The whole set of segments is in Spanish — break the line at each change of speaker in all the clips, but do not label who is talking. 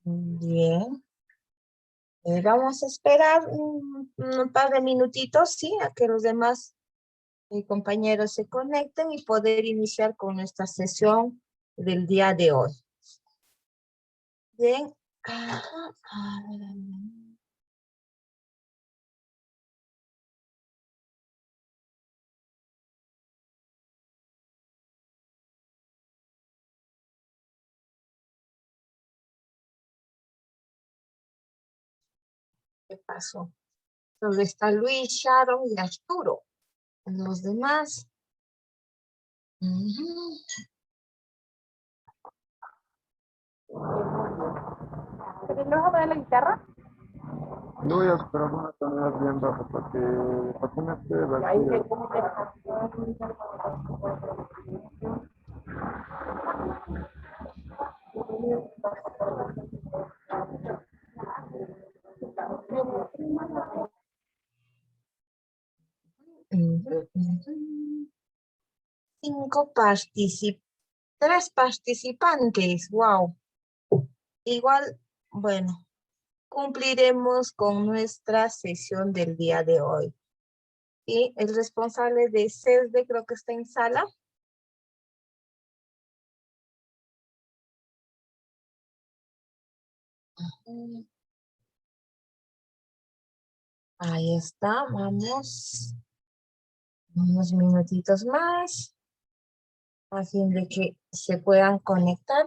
Bien. Vamos a esperar un par de minutitos, ¿sí? A que los demás compañeros se conecten y poder iniciar con nuestra sesión del día de hoy. Bien. A ver. ¿Qué pasó? ¿Dónde está Luis, Sharon y Arturo? Los demás. Ujú.
¿No vas a poner la guitarra?
No voy a esperar una tonalidad bien baja para que no esté vacío.
Ujú, ujú. Cinco tres participantes. Wow. Igual, bueno, cumpliremos con nuestra sesión del día de hoy. Y el responsable de CESDE creo que está en sala. Ahí está, vamos. Unos minutitos más a fin de que se puedan conectar.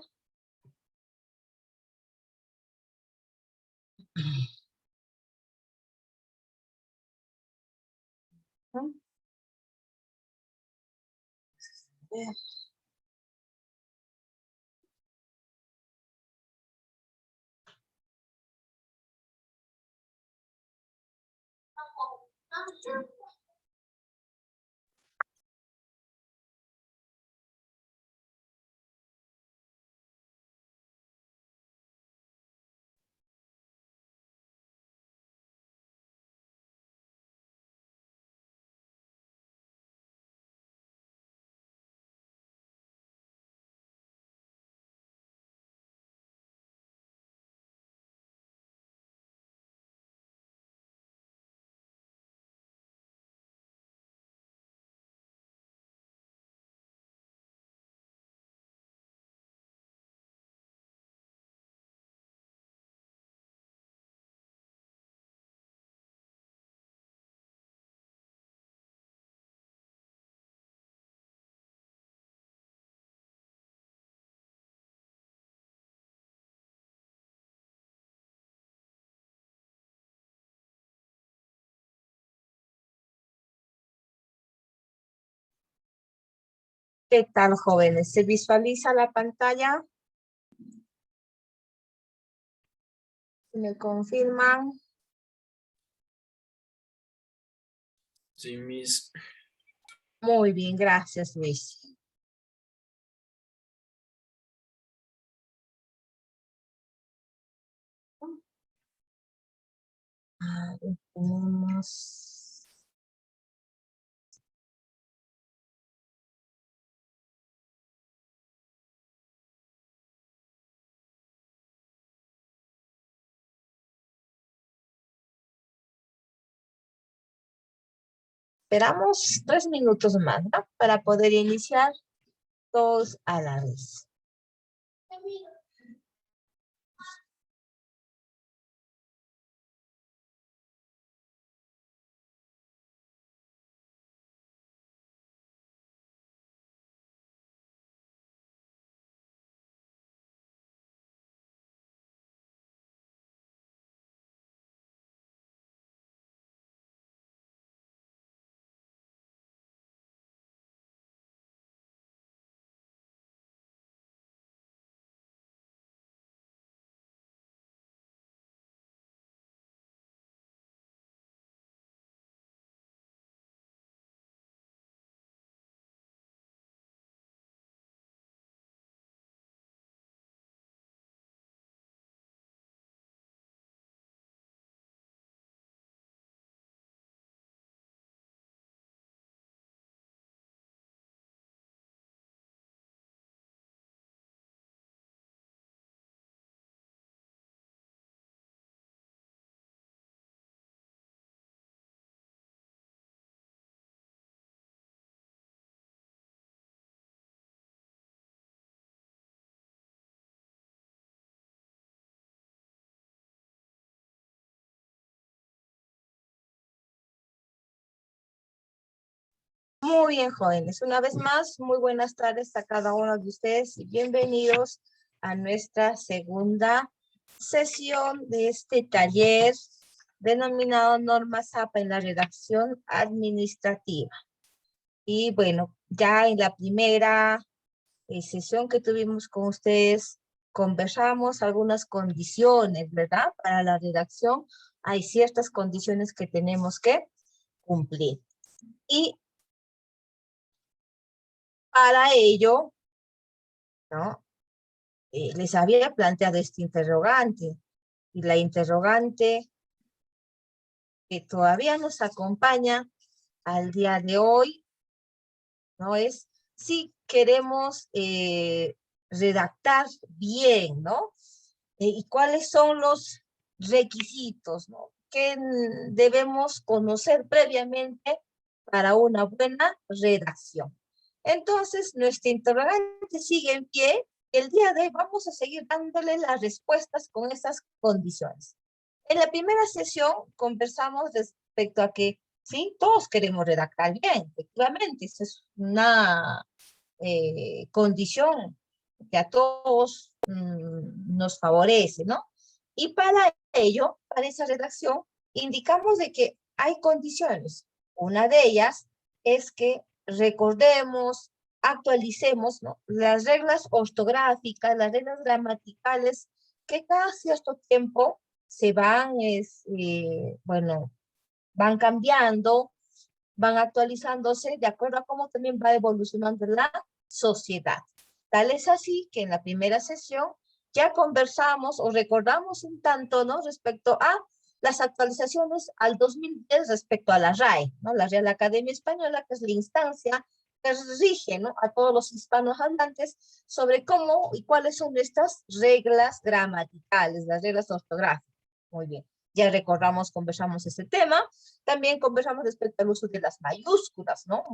¿Qué tal, jóvenes? ¿Se visualiza la pantalla? ¿Me confirman?
Sí, Miss.
Muy bien, gracias, Luis. Tenemos... Esperamos 3 minutos más, ¿no? Para poder iniciar todos a la vez. Muy bien, jóvenes. Una vez más, muy buenas tardes a cada uno de ustedes y bienvenidos a nuestra segunda sesión de este taller denominado Normas APA en la redacción administrativa. Y bueno, ya en la primera sesión que tuvimos con ustedes, conversamos algunas condiciones, ¿verdad? Para la redacción hay ciertas condiciones que tenemos que cumplir. Y para ello, ¿no? Les había planteado este interrogante. Y la interrogante que todavía nos acompaña al día de hoy, ¿no? Es si queremos redactar bien, ¿no? Y cuáles son los requisitos, ¿no? Que debemos conocer previamente para una buena redacción. Entonces, nuestro interrogante sigue en pie. El día de hoy vamos a seguir dándole las respuestas con esas condiciones. En la primera sesión conversamos respecto a que, sí, todos queremos redactar bien, efectivamente, esa es una condición que a todos nos favorece, ¿no? Y para ello, para esa redacción, indicamos de que hay condiciones. Una de ellas es que recordemos, actualicemos, ¿no? Las reglas ortográficas, las reglas gramaticales, que cada cierto tiempo se van, bueno, van cambiando, van actualizándose de acuerdo a cómo también va evolucionando la sociedad. Tal es así que en la primera sesión ya conversamos o recordamos un tanto, ¿no? Respecto a las actualizaciones al 2010 respecto a la RAE, ¿no? La Real Academia Española, que es la instancia que rige, ¿no? A todos los hispanos hablantes sobre cómo y cuáles son estas reglas gramaticales, las reglas ortográficas. Muy bien. Ya recordamos, conversamos este tema. También conversamos respecto al uso de las mayúsculas, ¿no?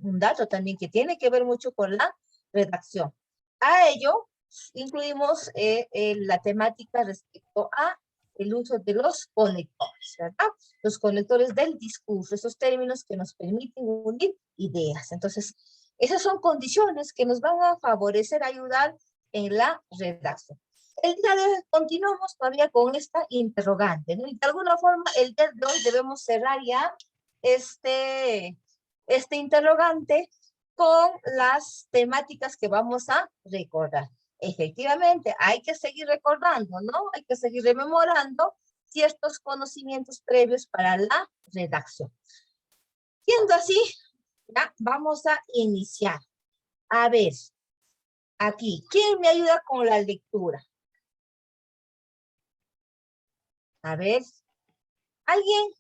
Un dato también que tiene que ver mucho con la redacción. A ello incluimos la temática respecto a el uso de los conectores, ¿verdad? Los conectores del discurso, esos términos que nos permiten unir ideas. Entonces, esas son condiciones que nos van a favorecer, ayudar en la redacción. El día de hoy continuamos todavía con esta interrogante, ¿no? Y de alguna forma el día de hoy debemos cerrar ya este interrogante con las temáticas que vamos a recordar. Efectivamente, hay que seguir recordando, ¿no? Hay que seguir rememorando ciertos conocimientos previos para la redacción. Siendo así, ya vamos a iniciar. A ver, aquí, ¿quién me ayuda con la lectura? A ver, ¿alguien?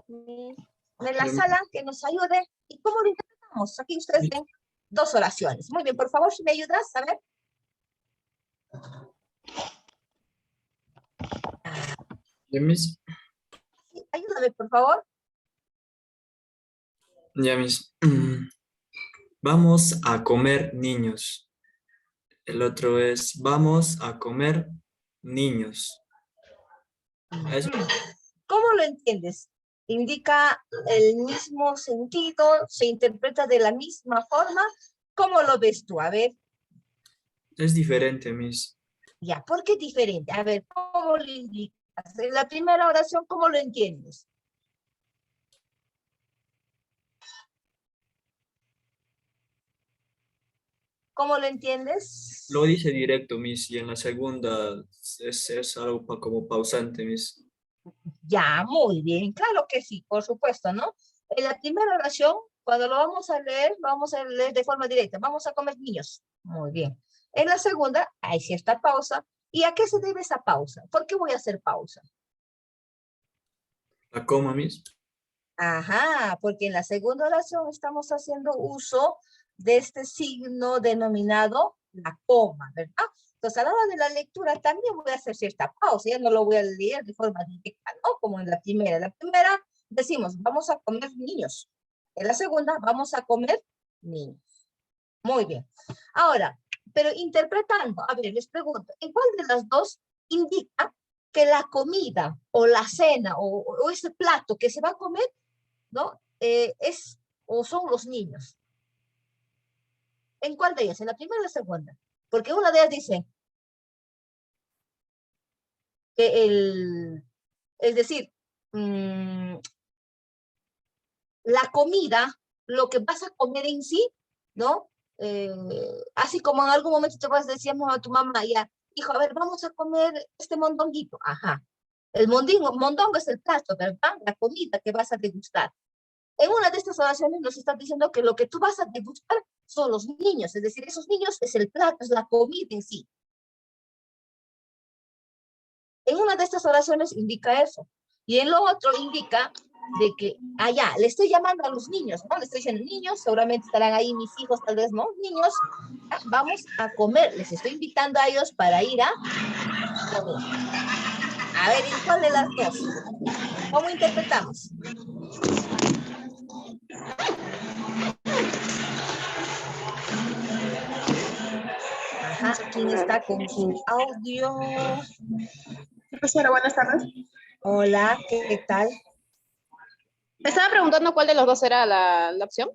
De la sala que nos ayude. ¿Y cómo lo interpretamos? Aquí ustedes ven dos oraciones. Muy bien, por favor, si me ayudas, a ver.
Ya, mis.
Sí, ayúdame, por favor.
Ya, mis. Vamos a comer niños. El otro es vamos a comer niños. ¿Es?
¿Cómo lo entiendes? ¿Indica el mismo sentido? ¿Se interpreta de la misma forma? ¿Cómo lo ves tú? A ver.
Es diferente, mis.
Ya, ¿por qué diferente? A ver, ¿cómo lo indicas? En la primera oración, ¿cómo lo entiendes? ¿Cómo lo entiendes?
Lo dice directo, mis, y en la segunda es algo como pausante, mis.
Ya, muy bien, claro que sí, por supuesto, ¿no? En la primera oración, cuando lo vamos a leer de forma directa. Vamos a comer niños. Muy bien. En la segunda, hay cierta pausa. ¿Y a qué se debe esa pausa? ¿Por qué voy a hacer pausa?
La coma, mis.
Ajá, porque en la segunda oración estamos haciendo uso de este signo denominado la coma, ¿verdad? Entonces, a la hora de la lectura también voy a hacer cierta pausa, ya no lo voy a leer de forma directa, ¿no? Como en la primera. En la primera decimos, vamos a comer niños. En la segunda, vamos a comer niños. Muy bien. Ahora, pero interpretando, a ver, les pregunto, ¿en cuál de las dos indica que la comida o la cena o ese plato que se va a comer ¿no? O son los niños. ¿En cuál de ellas? ¿En la primera o la segunda? Porque una de ellas dice que es decir, la comida, lo que vas a comer en sí, ¿no? Así como en algún momento decíamos a tu mamá, ya, hijo, a ver, vamos a comer este mondonguito. Ajá. El mondongo es el plato, ¿verdad? La comida que vas a degustar. En una de estas oraciones nos está diciendo que lo que tú vas a degustar son los niños, es decir, esos niños es el plato, es la comida en sí. En una de estas oraciones indica eso. Y en lo otro indica de que, allá, le estoy llamando a los niños, ¿no? Le estoy diciendo, niños, seguramente estarán ahí mis hijos, tal vez, ¿no? Niños, vamos a comer. Les estoy invitando a ellos para ir a comer. A ver, ¿en cuál de las dos? ¿Cómo interpretamos? Ajá, ¿quién está con su audio?
Profesora, buenas tardes.
Hola, ¿qué tal?
Me estaba preguntando cuál de los dos era la opción.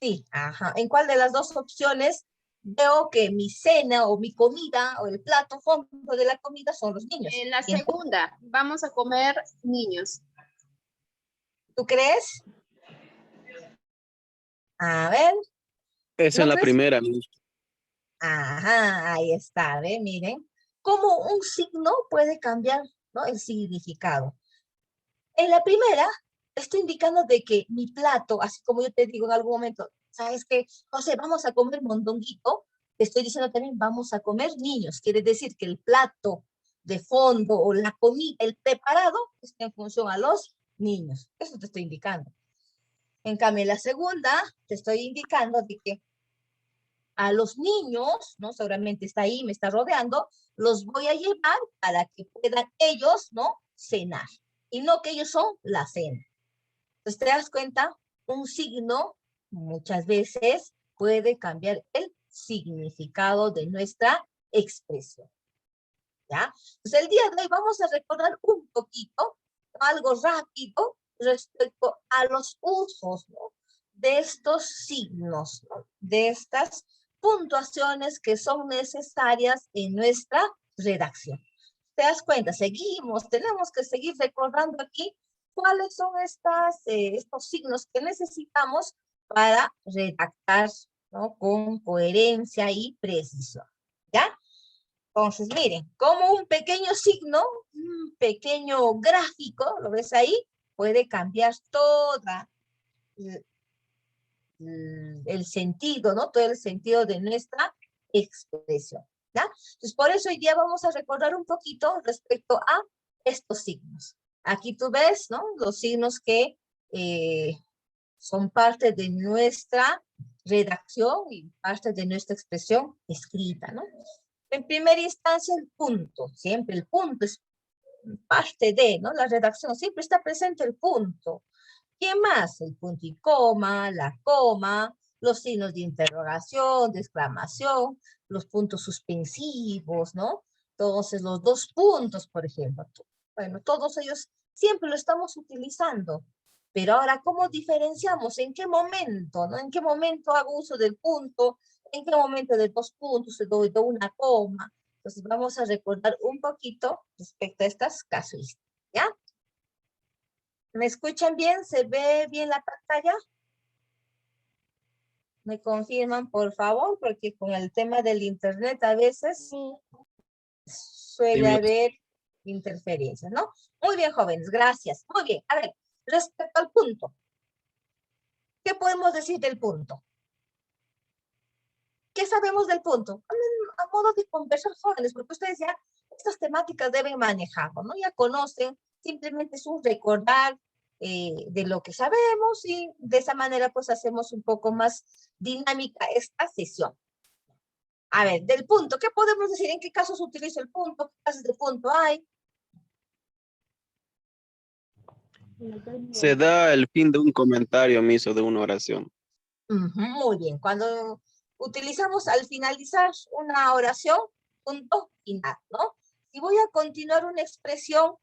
Sí, ajá. ¿En cuál de las dos opciones veo que mi cena o mi comida o el plato fondo de la comida son los niños?
En la
¿Y
segunda, vamos a comer niños.
tú crees? A ver,
Esa
¿no
es la
crees?
primera, Miss.
Ajá, ahí está, ¿ve? Miren, cómo un signo puede cambiar, ¿no? El significado. En la primera, estoy indicando de que mi plato, así como yo te digo en algún momento, ¿sabes qué? José, vamos a comer mondonguito. Te estoy diciendo también, vamos a comer niños. Quiere decir que el plato de fondo o la comida, el preparado, está en función a los niños. Eso te estoy indicando. En cambio, en la segunda, te estoy indicando de que a los niños, ¿no? Seguramente está ahí, me está rodeando, los voy a llevar para que puedan ellos, ¿no? Cenar. Y no que ellos son la cena. Entonces, ¿te das cuenta? Un signo muchas veces puede cambiar el significado de nuestra expresión. ¿Ya? Entonces, el día de hoy vamos a recordar un poquito, algo rápido, respecto a los usos, ¿no? De estos signos, ¿no? De estas puntuaciones que son necesarias en nuestra redacción. ¿Te das cuenta? Seguimos, tenemos que seguir recordando aquí cuáles son estos signos que necesitamos para redactar, ¿no? Con coherencia y precisión. ¿Ya? Entonces, miren, como un pequeño signo, un pequeño gráfico, ¿lo ves ahí? Puede cambiar toda el sentido, ¿no? Todo el sentido de nuestra expresión, ¿ya? Entonces, por eso hoy día vamos a recordar un poquito respecto a estos signos. Aquí tú ves, ¿no? Los signos que son parte de nuestra redacción y parte de nuestra expresión escrita, ¿no? En primera instancia, el punto. Siempre el punto es parte de, ¿no? La redacción. Siempre está presente el punto. ¿Qué más? El punto y coma, la coma, los signos de interrogación, de exclamación, los puntos suspensivos, ¿no? Entonces, los dos puntos, por ejemplo. Bueno, todos ellos siempre lo estamos utilizando. Pero ahora, ¿cómo diferenciamos? ¿En qué momento? ¿No? ¿En qué momento hago uso del punto? ¿En qué momento de dos puntos de una coma? Entonces, vamos a recordar un poquito respecto a estas casuísticas, ¿ya? ¿Me escuchan bien? ¿Se ve bien la pantalla? ¿Me confirman, por favor? Porque con el tema del internet a veces
Sí,
suele
Miss.
haber interferencias, ¿no? Muy bien, jóvenes, gracias. Muy bien, a ver, respecto al punto. ¿Qué podemos decir del punto? ¿Qué sabemos del punto? A modo de conversar, jóvenes, porque ustedes ya estas temáticas deben manejarlo, ¿no? Ya conocen, simplemente es un recordar de lo que sabemos y de esa manera pues hacemos un poco más dinámica esta sesión. A ver, del punto, ¿qué podemos decir? ¿En qué casos utilizo el punto? ¿Qué clases de punto hay?
Se da el fin de un comentario, Miss, o de una oración.
Muy bien, cuando utilizamos al finalizar una oración, punto final, ¿no? Si voy a continuar una expresión,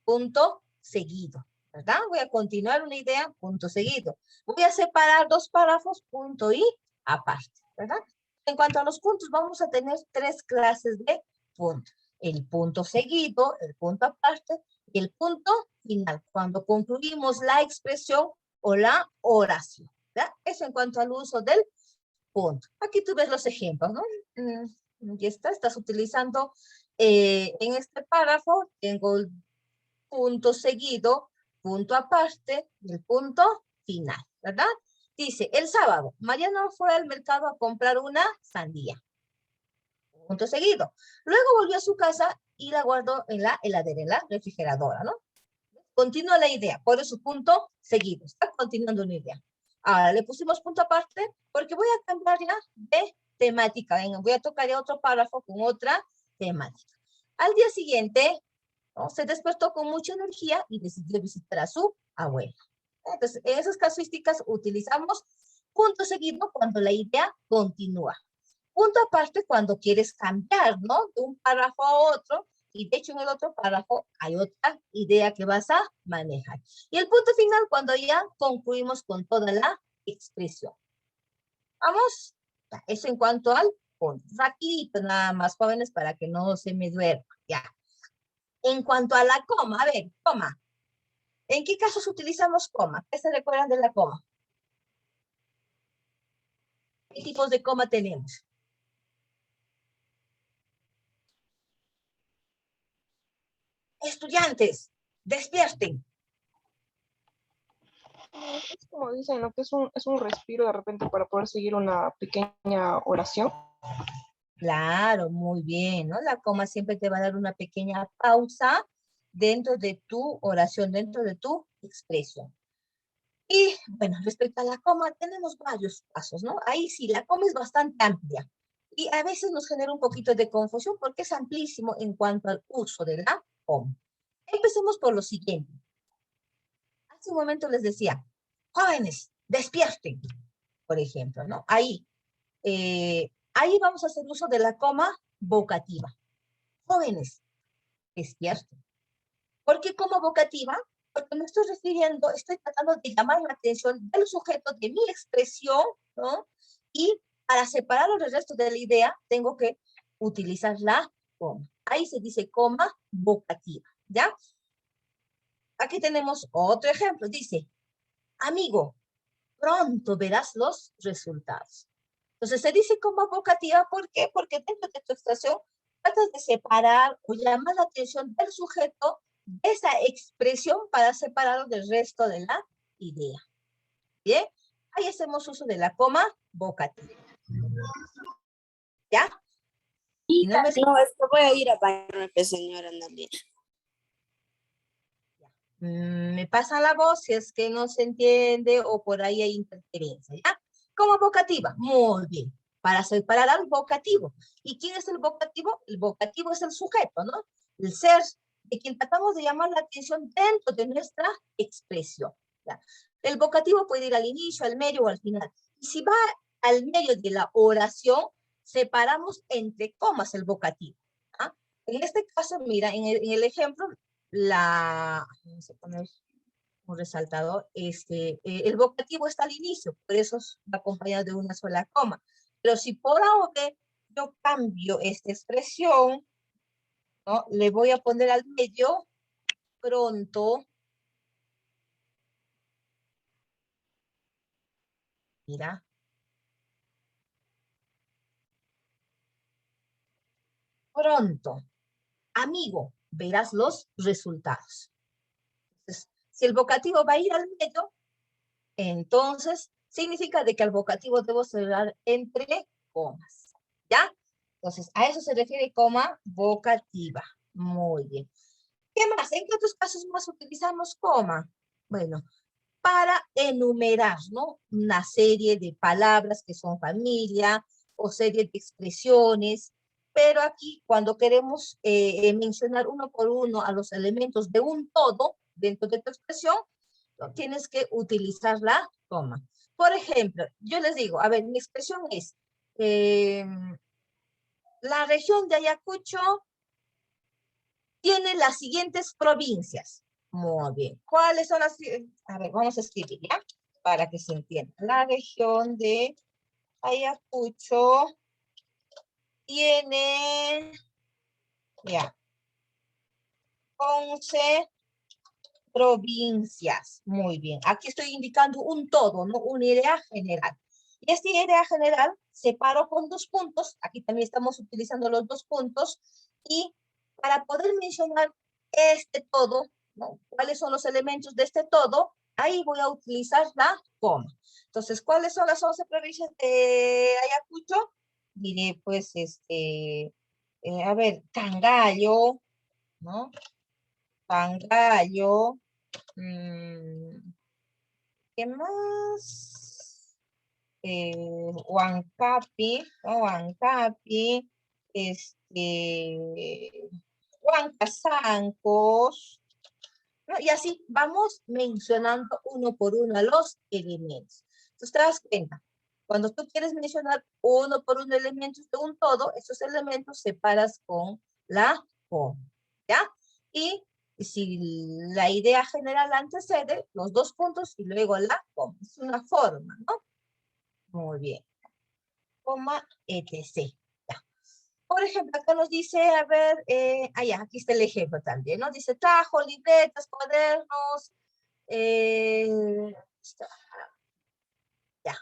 punto seguido, ¿verdad? Voy a continuar una idea, punto seguido. Voy a separar dos párrafos, punto y aparte, ¿verdad? En cuanto a los puntos, vamos a tener tres clases de puntos. El punto seguido, el punto aparte y el punto final, cuando concluimos la expresión o la oración, ¿verdad? Eso en cuanto al uso del punto. Aquí tú ves los ejemplos, ¿no? Aquí estás utilizando en este párrafo, tengo el punto seguido, punto aparte y el punto final, ¿verdad? Dice, el sábado, Mariano fue al mercado a comprar una sandía. Punto seguido. Luego volvió a su casa y la guardó en la heladera, en la refrigeradora, ¿no? Continúa la idea, por eso punto seguido. Está continuando una idea. Ahora le pusimos punto aparte porque voy a cambiar ya de temática. Voy a tocar ya otro párrafo con otra temática. Al día siguiente, ¿no? Se despertó con mucha energía y decidió visitar a su abuela. Entonces, en esas casuísticas utilizamos punto seguido cuando la idea continúa. Punto aparte cuando quieres cambiar, ¿no? De un párrafo a otro, y de hecho en el otro párrafo hay otra idea que vas a manejar. Y el punto final cuando ya concluimos con toda la expresión. Vamos, eso en cuanto al punto. Rapidito nada más, jóvenes, para que no se me duerma, ya. En cuanto a la coma, a ver, coma. ¿En qué casos utilizamos coma? ¿Qué se recuerdan de la coma? ¿Qué tipos de coma tenemos? Estudiantes, despierten.
Es como dicen, ¿no? Que es un respiro de repente para poder seguir una pequeña oración.
Claro, muy bien, ¿no? La coma siempre te va a dar una pequeña pausa dentro de tu oración, dentro de tu expresión. Y bueno, respecto a la coma, tenemos varios pasos, ¿no? Ahí sí, la coma es bastante amplia y a veces nos genera un poquito de confusión porque es amplísimo en cuanto al uso de la coma. Empecemos por lo siguiente. Hace un momento les decía, jóvenes, despierten, por ejemplo, ¿no? Ahí vamos a hacer uso de la coma vocativa. Jóvenes, despierten. ¿Por qué coma vocativa? Porque me estoy refiriendo, estoy tratando de llamar la atención del sujeto de mi expresión, ¿no? Y para separarlo del resto de la idea, tengo que utilizar la coma. Ahí se dice coma vocativa, ¿ya? Aquí tenemos otro ejemplo. Dice, amigo, pronto verás los resultados. Entonces se dice coma vocativa, ¿por qué? Porque dentro de tu expresión tratas de separar o llamar la atención del sujeto de esa expresión para separarlo del resto de la idea. ¿Bien? Ahí hacemos uso de la coma vocativa. ¿Ya? Y no me...
No, es que voy a ir a bañarme, pues, señora Analia.
Me pasa la voz si es que no se entiende o por ahí hay interferencia, ¿ya? Como vocativa, muy bien. Para separar al vocativo. ¿Y quién es el vocativo? El vocativo es el sujeto, ¿no? El ser de quien tratamos de llamar la atención dentro de nuestra expresión, ¿ya? El vocativo puede ir al inicio, al medio o al final. Y si va al medio de la oración, separamos entre comas el vocativo, ¿ah? En este caso, mira, en el ejemplo, vamos a poner un resaltador, el vocativo está al inicio, por eso va acompañado de una sola coma. Pero si por ahora yo cambio esta expresión, ¿no? Le voy a poner al medio, pronto, mira, pronto, amigo, verás los resultados. Entonces, si el vocativo va a ir al medio, entonces significa de que al vocativo debo cerrar entre comas, ¿ya? Entonces, a eso se refiere coma vocativa. Muy bien. ¿Qué más? ¿En qué otros casos más utilizamos coma? Bueno, para enumerar, ¿no? Una serie de palabras que son familia o serie de expresiones, pero aquí cuando queremos mencionar uno por uno a los elementos de un todo dentro de tu expresión, ¿no? Tienes que utilizar la coma. Por ejemplo, yo les digo, a ver, mi expresión es, la región de Ayacucho tiene las siguientes provincias. Muy bien. ¿Cuáles son las? A ver, vamos a escribir, ¿ya? Para que se entienda. La región de Ayacucho tiene, ya, 11 provincias. Muy bien. Aquí estoy indicando un todo, ¿no? Una idea general. Y esta idea general separo con 2 puntos. Aquí también estamos utilizando los 2 puntos. Y para poder mencionar este todo, ¿no? ¿Cuáles son los elementos de este todo? Ahí voy a utilizar la coma. Entonces, ¿cuáles son las 11 provincias de Ayacucho? Diré, pues, a ver, Cangallo, ¿no? Cangallo, ¿qué más? Huancapi, ¿no? Huancapi, Huancasancos, ¿no? Y así vamos mencionando uno por uno los elementos. Entonces te das cuenta, cuando tú quieres mencionar uno por uno elementos de un todo, esos elementos separas con la coma, ¿ya? Y si la idea general antecede, los 2 puntos y luego la coma. Es una forma, ¿no? Muy bien. Coma, etc. Ya. Por ejemplo, acá nos dice, a ver, ya, aquí está el ejemplo también, ¿no? Dice, trajo libretas, cuadernos, ya.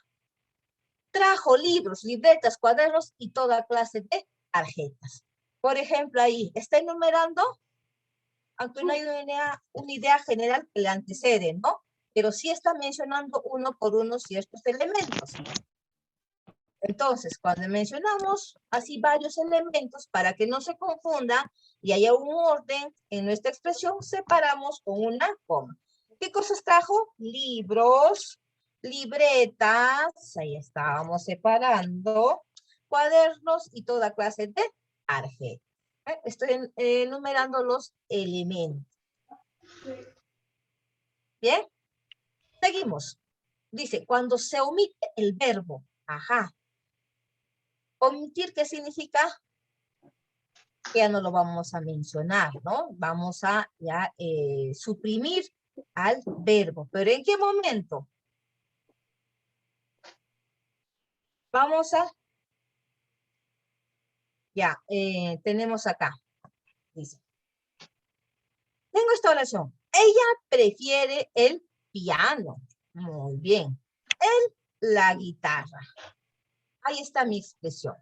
Trajo libros, libretas, cuadernos y toda clase de tarjetas. Por ejemplo, ahí, está enumerando, aunque no hay una idea general que le antecede, ¿no? Pero sí está mencionando uno por uno ciertos elementos. Entonces, cuando mencionamos así varios elementos, para que no se confunda y haya un orden en nuestra expresión, separamos con una coma. ¿Qué cosas trajo? Libros, libretas, ahí estábamos separando, cuadernos y toda clase de tarjetas. Estoy enumerando los elementos. Bien, seguimos. Dice, cuando se omite el verbo, ajá. Omitir, ¿qué significa? Que ya no lo vamos a mencionar, ¿no? Vamos a ya suprimir al verbo. ¿Pero en qué momento? Vamos a... Ya, tenemos acá. Dice. Tengo esta oración. Ella prefiere el piano. Muy bien. Él, la guitarra. Ahí está mi expresión,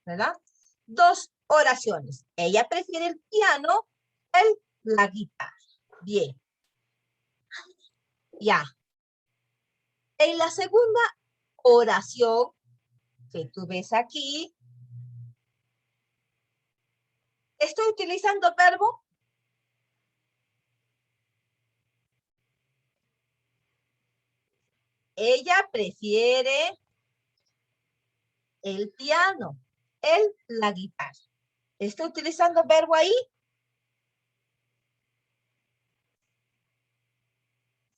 ¿verdad? 2 oraciones. Ella prefiere el piano, él, la guitarra. Bien. Ya. En la segunda oración que tú ves aquí, estoy utilizando verbo. Ella prefiere el piano, él la guitarra. ¿Estoy utilizando verbo ahí?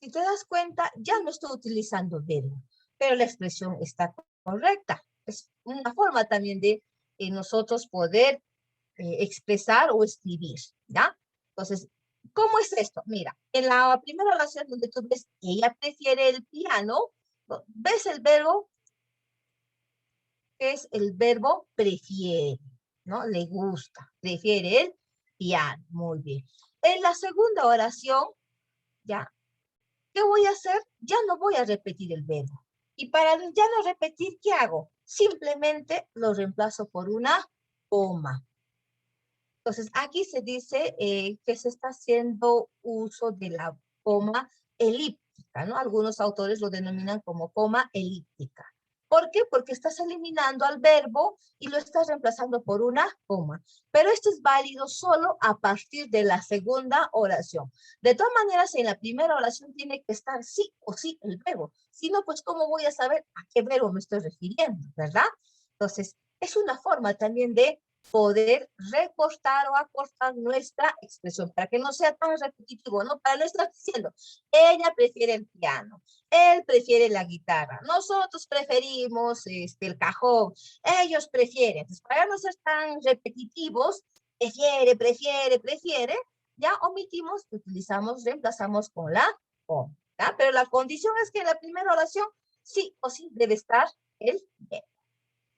Si te das cuenta, ya no estoy utilizando verbo, pero la expresión está correcta. Es una forma también de nosotros poder expresar o escribir, ¿ya? Entonces, ¿cómo es esto? Mira, en la primera oración donde tú ves, ella prefiere el piano, ¿ves el verbo? Es el verbo prefiere, ¿no? Le gusta, prefiere el piano, muy bien. En la segunda oración, ¿ya? ¿Qué voy a hacer? Ya no voy a repetir el verbo. Y para ya no repetir, ¿qué hago? Simplemente lo reemplazo por una coma. Entonces, aquí se dice que se está haciendo uso de la coma elíptica, ¿no? Algunos autores lo denominan como coma elíptica. ¿Por qué? Porque estás eliminando al verbo y lo estás reemplazando por una coma. Pero esto es válido solo a partir de la segunda oración. De todas maneras, en la primera oración tiene que estar sí o sí el verbo. Si no, pues, ¿cómo voy a saber a qué verbo me estoy refiriendo, verdad? Entonces, es una forma también de poder recortar o acortar nuestra expresión para que no sea tan repetitivo, ¿no? Para no estar diciendo, ella prefiere el piano, él prefiere la guitarra, nosotros preferimos el cajón, ellos prefieren. Entonces, para no ser tan repetitivos, prefiere, ya omitimos, utilizamos, reemplazamos con la coma. ¿Ya? Pero la condición es que en la primera oración sí o sí debe estar el verbo.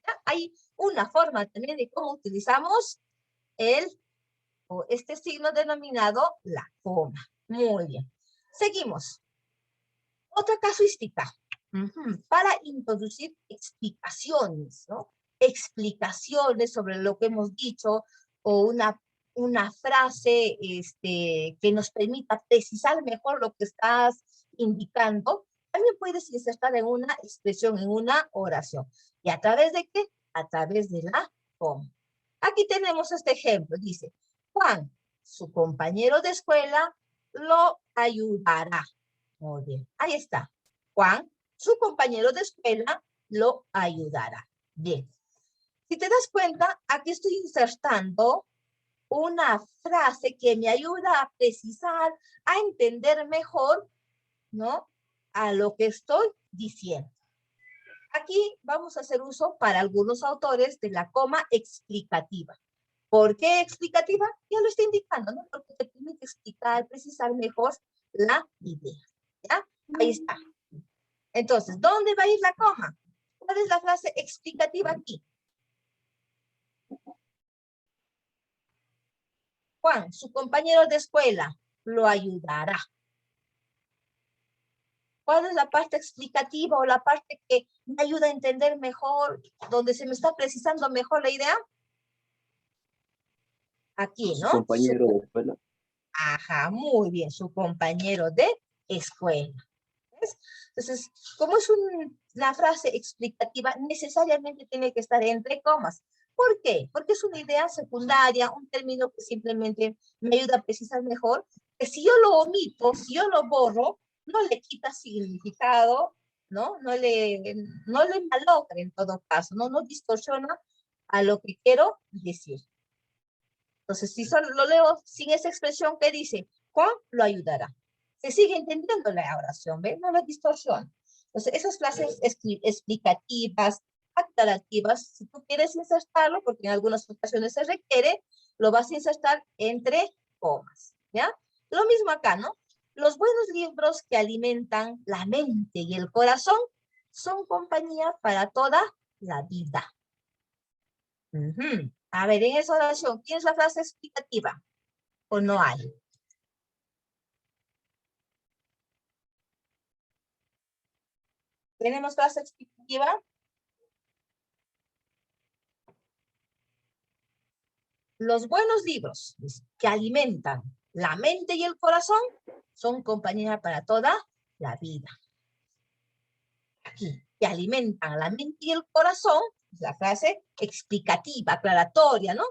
¿Ya? Hay una forma también de cómo utilizamos este signo denominado la coma. Muy bien. Seguimos. Otra casuística. Para introducir explicaciones, ¿no? Explicaciones sobre lo que hemos dicho o una frase que nos permita precisar mejor lo que estás indicando, también puedes insertar en una expresión, en una oración. ¿Y a través de qué? A través de la coma. Aquí tenemos este ejemplo. Dice, Juan, su compañero de escuela, lo ayudará. Muy bien, ahí está. Juan, su compañero de escuela, lo ayudará. Bien. Si te das cuenta, aquí estoy insertando una frase que me ayuda a precisar, a entender mejor, ¿no? A lo que estoy diciendo. Aquí vamos a hacer uso para algunos autores de la coma explicativa. ¿Por qué explicativa? Ya lo está indicando, ¿no? Porque te permite explicar, precisar mejor la idea. ¿Ya? Ahí está. Entonces, ¿dónde va a ir la coma? ¿Cuál es la frase explicativa aquí? Juan, su compañero de escuela, lo ayudará. ¿Cuál es la parte explicativa o la parte que me ayuda a entender mejor, donde se me está precisando mejor la idea? Aquí, ¿no?
Su compañero de escuela.
Ajá, muy bien, su compañero de escuela. ¿Ves? Entonces, como es una frase explicativa, necesariamente tiene que estar entre comas. ¿Por qué? Porque es una idea secundaria, un término que simplemente me ayuda a precisar mejor, que si yo lo omito, si yo lo borro, no le quita significado, ¿no? No le malogra en todo caso, no distorsiona a lo que quiero decir. Entonces, si solo lo leo sin esa expresión que dice, Juan lo ayudará. Se sigue entendiendo la oración, ¿ves? No la distorsiona. Entonces, esas frases explicativas, aclarativas, si tú quieres insertarlo, porque en algunas ocasiones se requiere, lo vas a insertar entre comas, ¿ya? Lo mismo acá, ¿no? Los buenos libros que alimentan la mente y el corazón son compañía para toda la vida. A ver, en esa oración, ¿tienes la frase explicativa? ¿O no hay? ¿Tenemos frase explicativa? Los buenos libros que alimentan la mente y el corazón son compañía para toda la vida. Aquí, que alimentan la mente y el corazón, es la frase explicativa, aclaratoria, ¿no?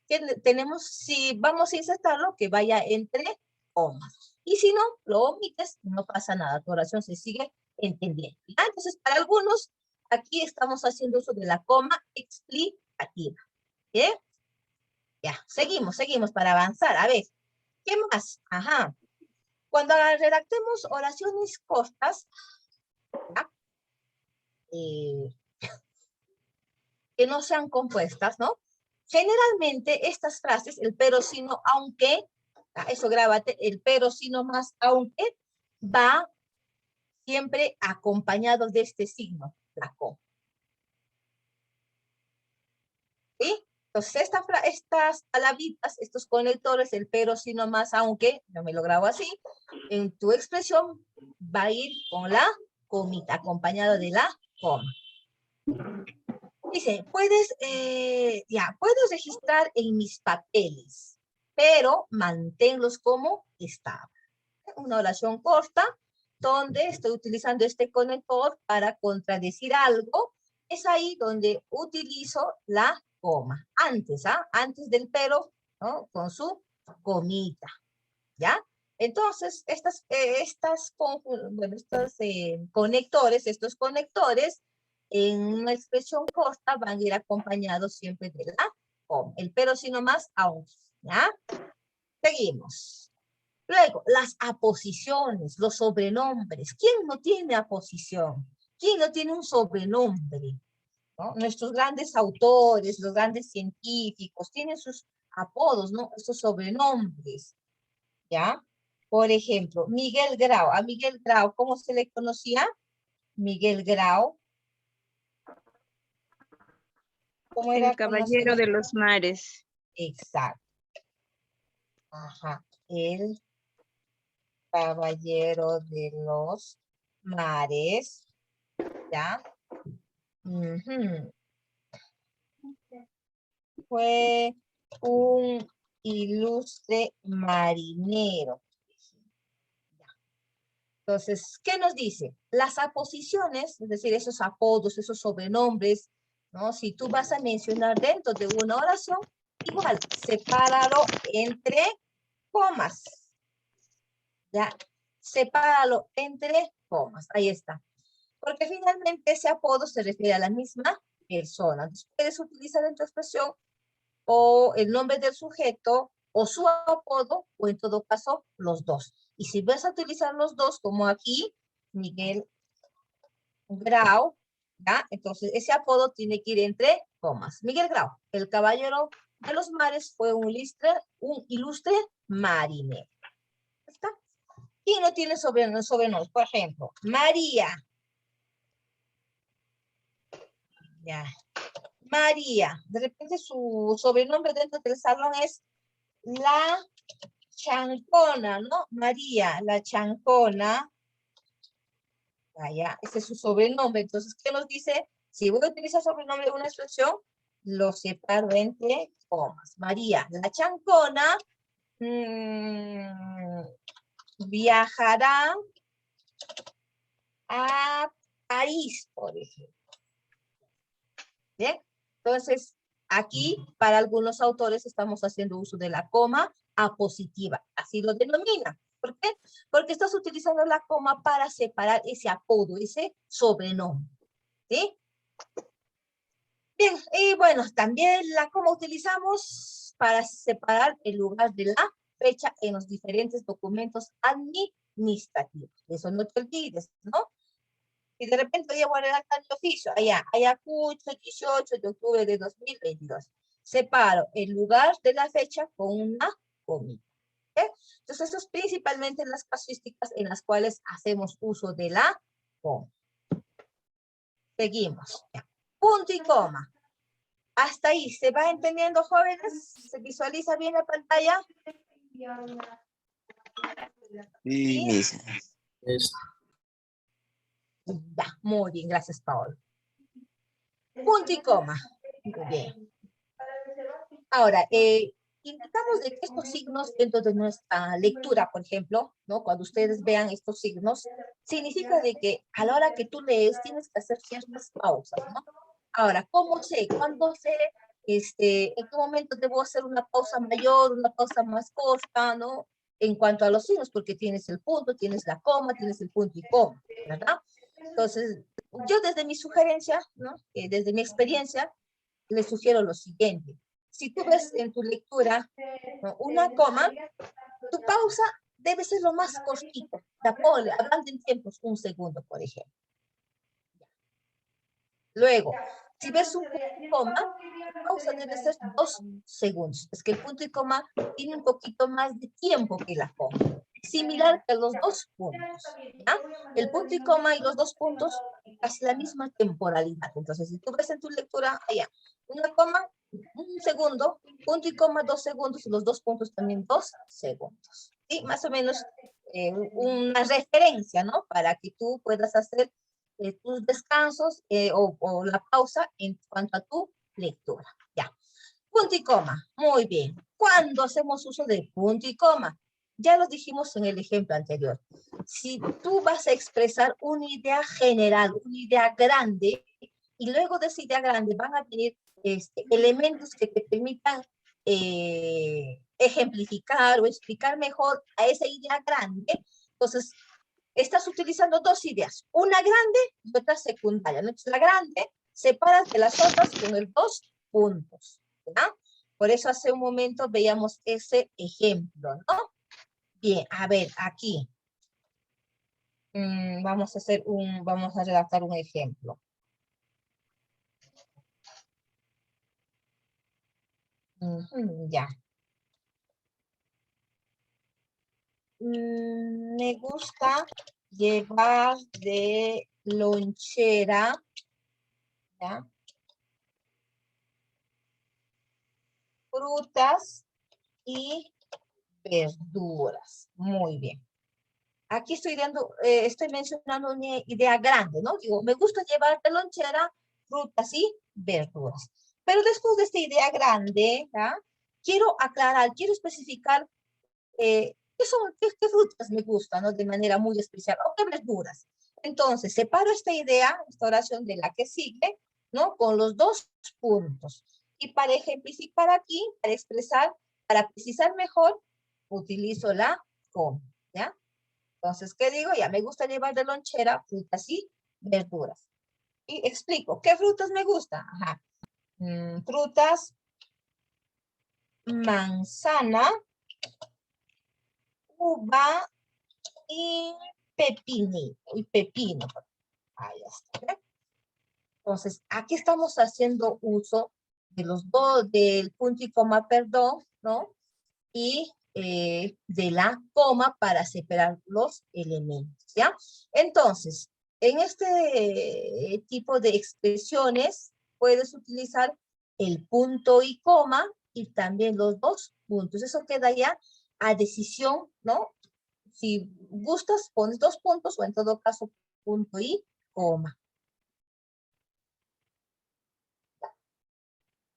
Que tenemos, si vamos a insertarlo, que vaya entre comas. Y si no, lo omites, no pasa nada, tu oración se sigue entendiendo. ¿Ya? Entonces, para algunos, aquí estamos haciendo uso de la coma explicativa. ¿Bien? Ya, seguimos para avanzar. A ver, ¿qué más? Ajá. Cuando redactemos oraciones cortas, ¿ya? Que no sean compuestas, ¿no? Generalmente estas frases, el pero sino aunque, eso grábate, el pero sino más aunque, va siempre acompañado de este signo, la coma. ¿Sí? Entonces estas palabritas, estos conectores, el pero sino más aunque, yo me lo grabo así, en tu expresión va a ir con la comita, acompañado de la coma. Dice, puedes registrar en mis papeles, pero manténlos como estaban. Una oración corta, donde estoy utilizando este conector para contradecir algo, es ahí donde utilizo la coma. Antes, antes del pero, ¿no? Con su comita, ¿ya? Entonces, estos conectores, en una expresión corta van a ir acompañados siempre de la coma. El pero sino más aún, ¿ya? Seguimos. Luego, las aposiciones, los sobrenombres. ¿Quién no tiene aposición? ¿Quién no tiene un sobrenombre? ¿No? Nuestros grandes autores, los grandes científicos, tienen sus apodos, ¿no? Estos sobrenombres. ¿ya? Por ejemplo, Miguel Grau. A Miguel Grau, ¿cómo se le conocía? Miguel Grau. ¿Cómo era
El caballero
conocido?
de los mares.
Exacto. Ajá. El caballero de los mares. ¿Ya? Ujú. Fue un ilustre marinero. Entonces, ¿qué nos dice? Las aposiciones, es decir, esos apodos, esos sobrenombres, ¿no? Si tú vas a mencionar dentro de una oración, igual, sepáralo entre comas. ¿Ya? Sepáralo entre comas. Ahí está. Porque finalmente ese apodo se refiere a la misma persona. Entonces, puedes utilizar en tu expresión o el nombre del sujeto o su apodo, o en todo caso, los dos. Y si vas a utilizar los dos, como aquí, Miguel Grau, ¿ya? Entonces ese apodo tiene que ir entre comas. Miguel Grau, el caballero de los mares, fue un ilustre marinero. ¿Está? Y no tiene sobrenombres, por ejemplo, María. Ya. María. De repente su sobrenombre dentro del salón es la Chancona, ¿no? María, la Chancona. Vaya, ese es su sobrenombre. Entonces, ¿qué nos dice? Si voy a utilizar sobrenombre de una expresión, lo separo entre comas. María, la Chancona viajará a París, por ejemplo. ¿Bien? Entonces, aquí, para algunos autores, estamos haciendo uso de la coma apositiva. Así lo denomina. ¿Por qué? Porque estás utilizando la coma para separar ese apodo, ese sobrenombre. ¿Sí? Bien, y bueno, también la coma utilizamos para separar el lugar de la fecha en los diferentes documentos administrativos. Eso no te olvides, ¿no? Y de repente voy a redactar mi oficio, Ayacucho, 18 de octubre de 2022. Separo el lugar de la fecha con una comita. ¿Okay? Entonces, eso es principalmente las casuísticas en las cuales hacemos uso de la coma. Seguimos. Ya. Punto y coma. Hasta ahí, ¿se va entendiendo, jóvenes? ¿Se visualiza bien la pantalla?
Sí, Misa.
Ya, muy bien, gracias, Paola. Punto y coma. Muy bien. Ahora, indicamos de que estos signos dentro de nuestra lectura, por ejemplo, ¿no? Cuando ustedes vean estos signos, significa de que a la hora que tú lees tienes que hacer ciertas pausas, ¿no? Ahora, ¿cómo sé? ¿Cuándo sé? ¿En qué momento debo hacer una pausa mayor, una pausa más corta, ¿no? En cuanto a los signos, porque tienes el punto, tienes la coma, tienes el punto y coma, ¿verdad? Entonces, yo desde mi sugerencia, ¿no? Desde mi experiencia, les sugiero lo siguiente. Si tú ves en tu lectura, ¿no?, una coma, tu pausa debe ser lo más cortito. Hablando en tiempos, un segundo, por ejemplo. Luego, si ves un punto y coma, tu pausa debe ser 2 segundos. Es que el punto y coma tiene un poquito más de tiempo que la coma. Similar que los dos puntos. ¿Ya? El punto y coma y los dos puntos casi la misma temporalidad. Entonces, si tú ves en tu lectura, allá, una coma, un segundo, punto y coma, 2 segundos, y los dos puntos también 2 segundos. ¿Sí? Más o menos una referencia, ¿no? Para que tú puedas hacer tus descansos o la pausa en cuanto a tu lectura. Ya. Punto y coma. Muy bien. ¿Cuándo hacemos uso de punto y coma? Ya lo dijimos en el ejemplo anterior. Si tú vas a expresar una idea general, una idea grande, y luego de esa idea grande van a venir elementos que te permitan ejemplificar o explicar mejor a esa idea grande, entonces estás utilizando dos ideas, una grande y otra secundaria. Entonces, la grande separas de las otras con el 2 puntos. ¿Ya? Por eso hace un momento veíamos ese ejemplo, ¿no? Bien, a ver, aquí. Vamos a redactar un ejemplo. Ya. me gusta llevar de lonchera, ¿ya? Frutas y verduras. Muy bien. Aquí estoy mencionando una idea grande, ¿no? Digo, me gusta llevar de lonchera frutas y verduras. Pero después de esta idea grande, ¿ya? Quiero aclarar, quiero especificar qué frutas me gustan, ¿no? De manera muy especial, o qué verduras. Entonces, separo esta idea, esta oración de la que sigue, ¿no? Con los dos puntos. Y para ejemplificar aquí, para expresar, para precisar mejor, utilizo la coma, ¿ya? Entonces, ¿qué digo? Ya me gusta llevar de lonchera frutas y verduras. Y explico, ¿qué frutas me gustan? Ajá. Frutas, manzana, uva y pepino. Ahí está. ¿Ve? Entonces, aquí estamos haciendo uso de los dos, del punto y coma, perdón, ¿no? Y de la coma para separar los elementos, ¿ya? Entonces, en este tipo de expresiones puedes utilizar el punto y coma y también los dos puntos. Eso queda ya a decisión, ¿no? Si gustas, pones dos puntos o en todo caso punto y coma.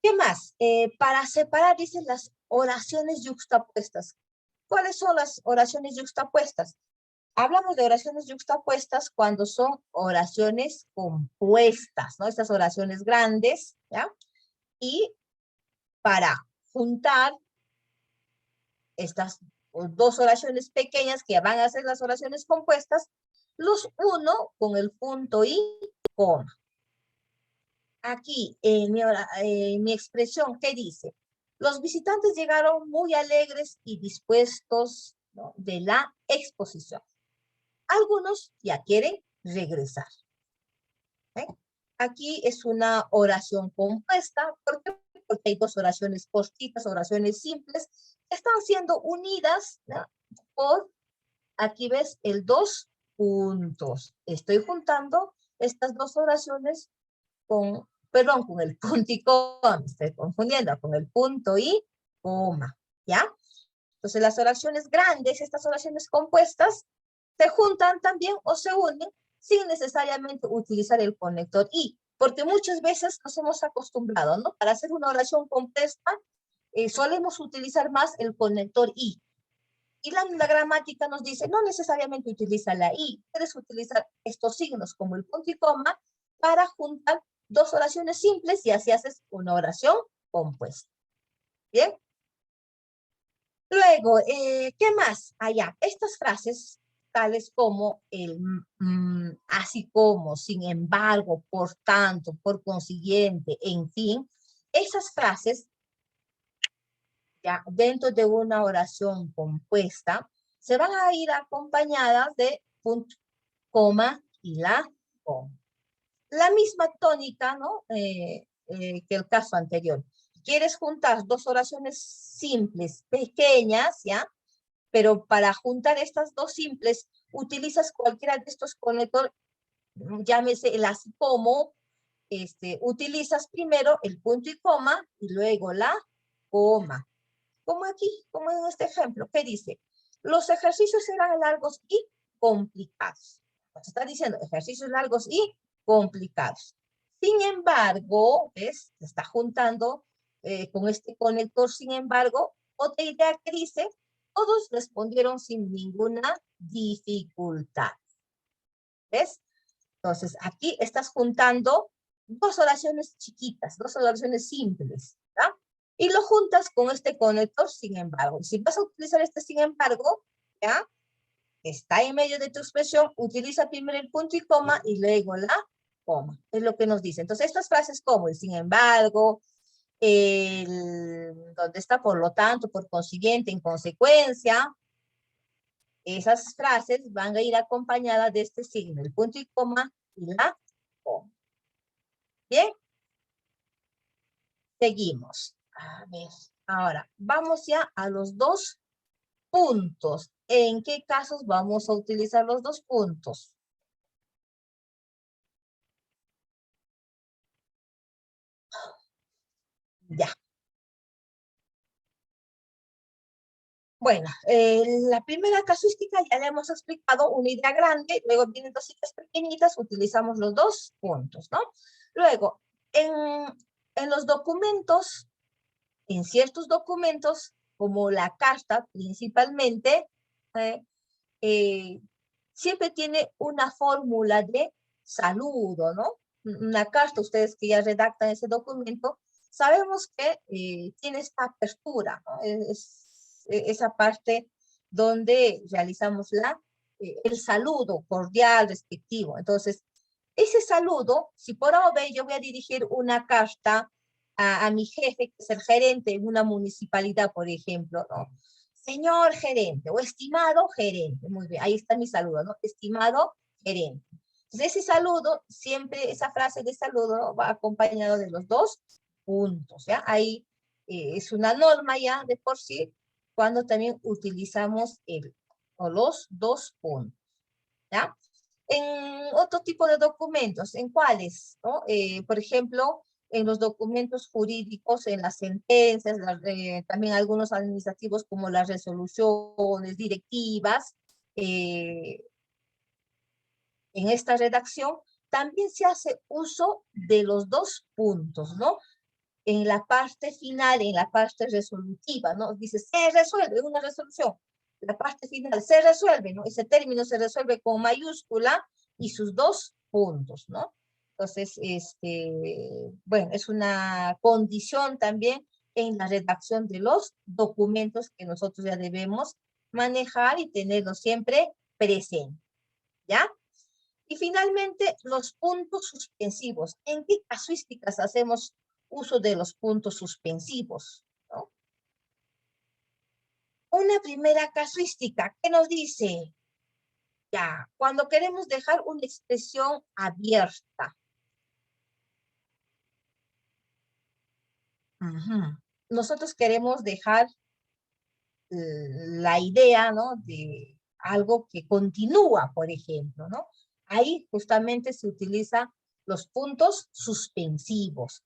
¿Qué más? Para separar, dicen las oraciones yuxtapuestas. ¿Cuáles son las oraciones yuxtapuestas? Hablamos de oraciones yuxtapuestas cuando son oraciones compuestas, ¿no? Estas oraciones grandes, ¿ya? Y para juntar estas dos oraciones pequeñas que van a ser las oraciones compuestas, los uno con el punto y coma. Aquí, en mi expresión, ¿qué dice? Los visitantes llegaron muy alegres y dispuestos, ¿no? De la exposición. Algunos ya quieren regresar. ¿Eh? Aquí es una oración compuesta. ¿Por qué? Porque hay dos oraciones cortitas, oraciones simples, que están siendo unidas, ¿no? Por, aquí ves, el dos puntos. Estoy juntando estas dos oraciones con, perdón, con el punto y coma. Estoy confundiendo con el punto y coma. ¿Ya? Entonces las oraciones grandes, estas oraciones compuestas, se juntan también o se unen sin necesariamente utilizar el conector y, porque muchas veces nos hemos acostumbrado, ¿no? Para hacer una oración compuesta, solemos utilizar más el conector y. Y la gramática nos dice, no necesariamente utiliza la y, puedes utilizar estos signos como el punto y coma para juntar dos oraciones simples y así haces una oración compuesta. ¿Bien? Luego, ¿qué más? Allá, estas frases tales como el así como, sin embargo, por tanto, por consiguiente, en fin, esas frases ya dentro de una oración compuesta se van a ir acompañadas de punto, coma y la coma. La misma tónica, ¿no? Que el caso anterior. Quieres juntar dos oraciones simples, pequeñas, ¿ya? Pero para juntar estas dos simples, utilizas cualquiera de estos conectores, llámese el así como, utilizas primero el punto y coma y luego la coma. Como aquí, como en este ejemplo, ¿qué dice? Los ejercicios eran largos y complicados. Nos está diciendo ejercicios largos y complicados. Sin embargo, ¿ves? Se está juntando con este conector, sin embargo, otra idea que dice, todos respondieron sin ninguna dificultad. ¿Ves? Entonces, aquí estás juntando dos oraciones chiquitas, dos oraciones simples, ¿verdad? Y lo juntas con este conector, sin embargo. Si vas a utilizar este sin embargo, ¿ya? Está en medio de tu expresión, utiliza primero el punto y coma y luego la coma. Es lo que nos dice. Entonces, estas frases como el sin embargo, donde está por lo tanto, por consiguiente, en consecuencia, esas frases van a ir acompañadas de este signo, el punto y coma y la coma. Bien. Seguimos. A ver, ahora vamos ya a los dos puntos. ¿En qué casos vamos a utilizar los dos puntos? Ya. Bueno, la primera casuística ya la hemos explicado, una idea grande, luego vienen dos ideas pequeñitas, utilizamos los dos puntos, ¿no? Luego, en los documentos, en ciertos documentos, como la carta principalmente, ¿eh? Siempre tiene una fórmula de saludo, ¿no? Una carta, ustedes que ya redactan ese documento, sabemos que tiene esta apertura, ¿no? Esa parte donde realizamos el saludo cordial, respectivo. Entonces, ese saludo, si por A o B yo voy a dirigir una carta a mi jefe, que es el gerente en una municipalidad, por ejemplo, ¿no? Señor gerente o estimado gerente, muy bien, ahí está mi saludo, ¿no? Estimado gerente. Entonces, ese saludo, siempre esa frase de saludo, ¿no? Va acompañado de los dos puntos, ¿ya? Ahí es una norma ya de por sí, cuando también utilizamos o los dos puntos, ¿ya? En otro tipo de documentos, ¿en cuáles? ¿No? Por ejemplo, en los documentos jurídicos, en las sentencias, también algunos administrativos como las resoluciones, directivas, en esta redacción también se hace uso de los dos puntos, ¿no? En la parte final, en la parte resolutiva, ¿no? Dice, se resuelve una resolución. La parte final se resuelve, ¿no? Ese término se resuelve con mayúscula y sus dos puntos, ¿no? Entonces, bueno, es una condición también en la redacción de los documentos que nosotros ya debemos manejar y tenerlos siempre presente, ¿ya? Y finalmente, los puntos suspensivos. ¿En qué casuísticas hacemos uso de los puntos suspensivos? ¿No? Una primera casuística, ¿qué nos dice? Ya, cuando queremos dejar una expresión abierta. Nosotros queremos dejar la idea, ¿no? De algo que continúa, por ejemplo, ¿no? Ahí justamente se utilizan los puntos suspensivos.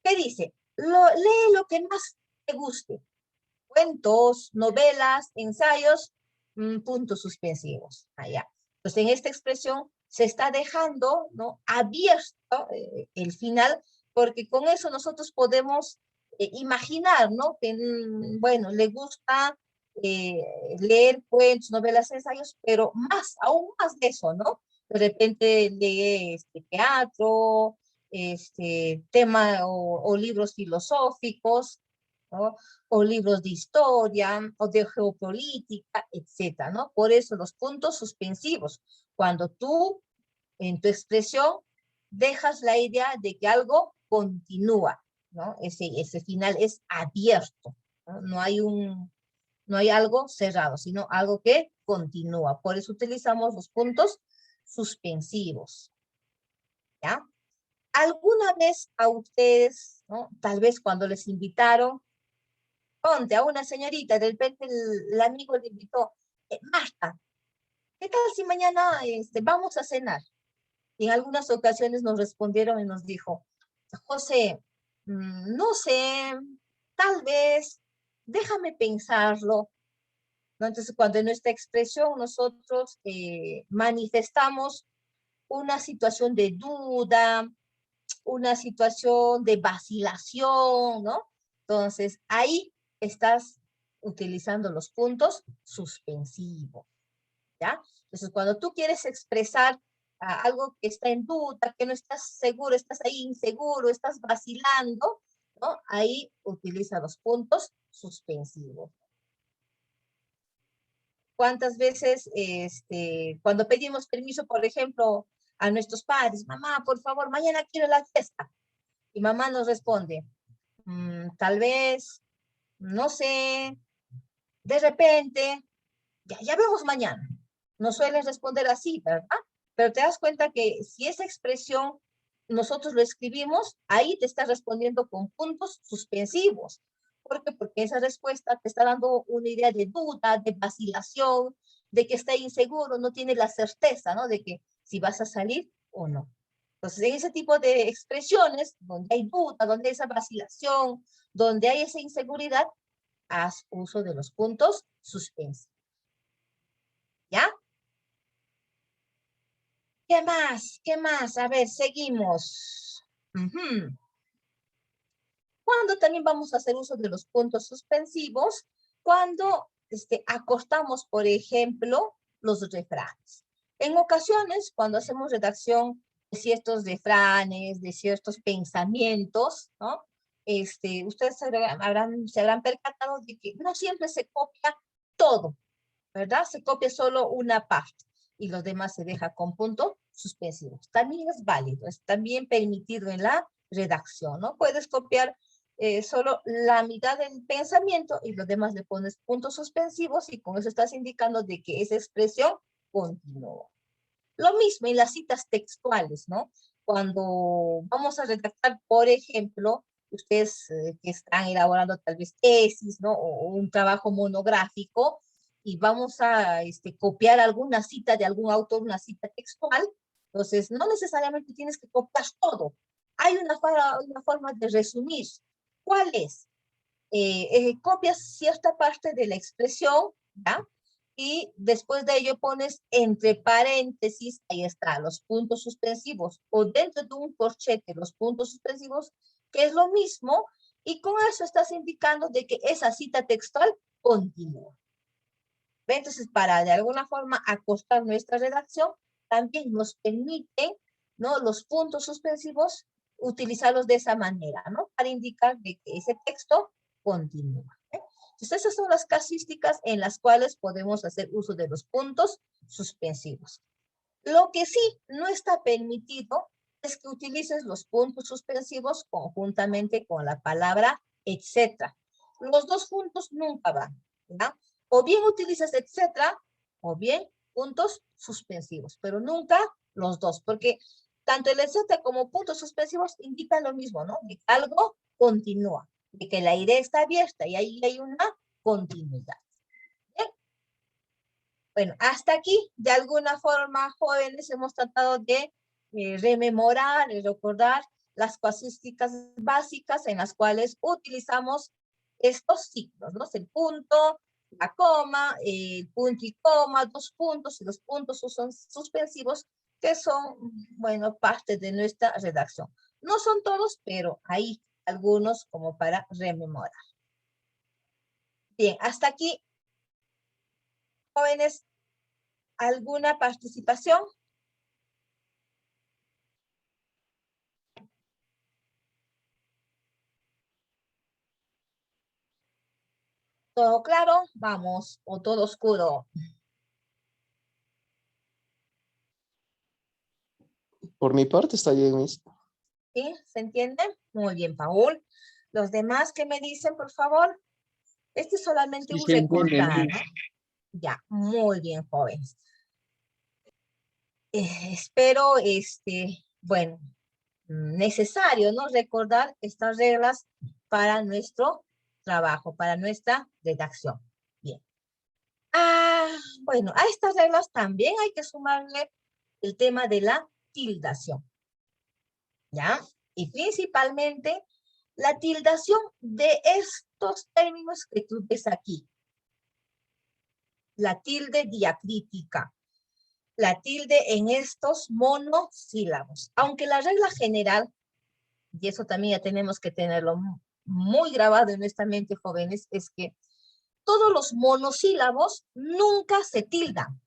¿Qué dice? Lee lo que más te guste. Cuentos, novelas, ensayos, puntos suspensivos. Allá. Entonces, en esta expresión se está dejando, ¿no? Abierto el final, porque con eso nosotros podemos imaginar, ¿no? Que, bueno, le gusta leer cuentos, novelas, ensayos, pero más, aún más de eso, ¿no? De repente lee teatro, tema o libros filosóficos, ¿no? O libros de historia, o de geopolítica, etcétera, ¿no? Por eso los puntos suspensivos, cuando tú en tu expresión dejas la idea de que algo continúa, ¿no? Ese final es abierto, ¿no? No hay algo cerrado, sino algo que continúa. Por eso utilizamos los puntos suspensivos, ¿ya? ¿Alguna vez a ustedes, ¿no? Tal vez cuando les invitaron, ponte a una señorita, de repente el amigo le invitó, Marta, ¿qué tal si mañana vamos a cenar? Y en algunas ocasiones nos respondieron y nos dijo, José, no sé, tal vez, déjame pensarlo, ¿no? Entonces, cuando en nuestra expresión nosotros manifestamos una situación de duda, una situación de vacilación, ¿no? Entonces, ahí estás utilizando los puntos suspensivos, ¿ya? Entonces, cuando tú quieres expresar algo que está en duda, que no estás seguro, estás ahí inseguro, estás vacilando, ¿no? Ahí utiliza los puntos suspensivos. ¿Cuántas veces, cuando pedimos permiso, por ejemplo, a nuestros padres, mamá, por favor, mañana quiero la fiesta? Y mamá nos responde, tal vez, no sé, de repente, ya vemos mañana. Nos suelen responder así, ¿verdad? Pero te das cuenta que si esa expresión nosotros lo escribimos, ahí te está respondiendo con puntos suspensivos. ¿Por qué? Porque esa respuesta te está dando una idea de duda, de vacilación, de que está inseguro, no tiene la certeza, ¿no? De que si vas a salir o no. Entonces, en ese tipo de expresiones, donde hay duda, donde hay esa vacilación, donde hay esa inseguridad, haz uso de los puntos suspensivos. ¿Ya? ¿Qué más? ¿Qué más? A ver, seguimos. ¿Cuándo también vamos a hacer uso de los puntos suspensivos? Cuando acortamos, por ejemplo, los refranes. En ocasiones, cuando hacemos redacción de ciertos refranes, de ciertos pensamientos, ¿no? Ustedes se habrán percatado de que no siempre se copia todo, ¿verdad? Se copia solo una parte y los demás se deja con puntos suspensivos. También es válido, es también permitido en la redacción, ¿no? Puedes copiar solo la mitad del pensamiento y los demás le pones puntos suspensivos y con eso estás indicando de que esa expresión continúa. Lo mismo en las citas textuales, ¿no? Cuando vamos a redactar, por ejemplo, ustedes que están elaborando tal vez tesis, ¿no? O un trabajo monográfico, y vamos a copiar alguna cita de algún autor, una cita textual, entonces no necesariamente tienes que copiar todo. Hay una forma de resumir. ¿Cuál es? Copias cierta parte de la expresión, ¿ya? Y después de ello pones entre paréntesis, ahí está, los puntos suspensivos, o dentro de un corchete, los puntos suspensivos, que es lo mismo, y con eso estás indicando de que esa cita textual continúa. Entonces, para de alguna forma acostar nuestra redacción, también nos permiten, ¿no? Los puntos suspensivos, utilizarlos de esa manera, ¿no? Para indicar de que ese texto continúa. Entonces, esas son las casuísticas en las cuales podemos hacer uso de los puntos suspensivos. Lo que sí no está permitido es que utilices los puntos suspensivos conjuntamente con la palabra etcétera. Los dos juntos nunca van, ¿verdad? O bien utilizas etcétera, o bien puntos suspensivos, pero nunca los dos, porque tanto el etcétera como puntos suspensivos indican lo mismo, ¿no? De que algo continúa, de que la idea está abierta y ahí hay una continuidad. ¿Bien? Bueno, hasta aquí, de alguna forma, jóvenes, hemos tratado de rememorar y recordar las casuísticas básicas en las cuales utilizamos estos signos, ¿no? El punto, la coma, el punto y coma, dos puntos, y los puntos son suspensivos, que son, bueno, parte de nuestra redacción. No son todos, pero hay algunos como para rememorar. Bien, hasta aquí, jóvenes, ¿alguna participación? ¿Todo claro? Vamos, o todo oscuro.
Por mi parte está bien, Miss.
¿Sí? ¿Se entiende? Muy bien, Paul. Los demás que me dicen, por favor. Este es solamente
Sí,
un
se entiende,
recordar,
Miss.
¿no? Ya, muy bien, jóvenes. Espero, bueno, necesario, ¿no? Recordar estas reglas para nuestro trabajo, para nuestra redacción. Bien. Bueno, a estas reglas también hay que sumarle el tema de la tildación. ¿Ya? Y principalmente la tildación de estos términos que tú ves aquí. La tilde diacrítica. La tilde en estos monosílabos. Aunque la regla general, y eso también ya tenemos que tenerlo muy grabado en nuestra mente, jóvenes, es que todos los monosílabos nunca se tildan.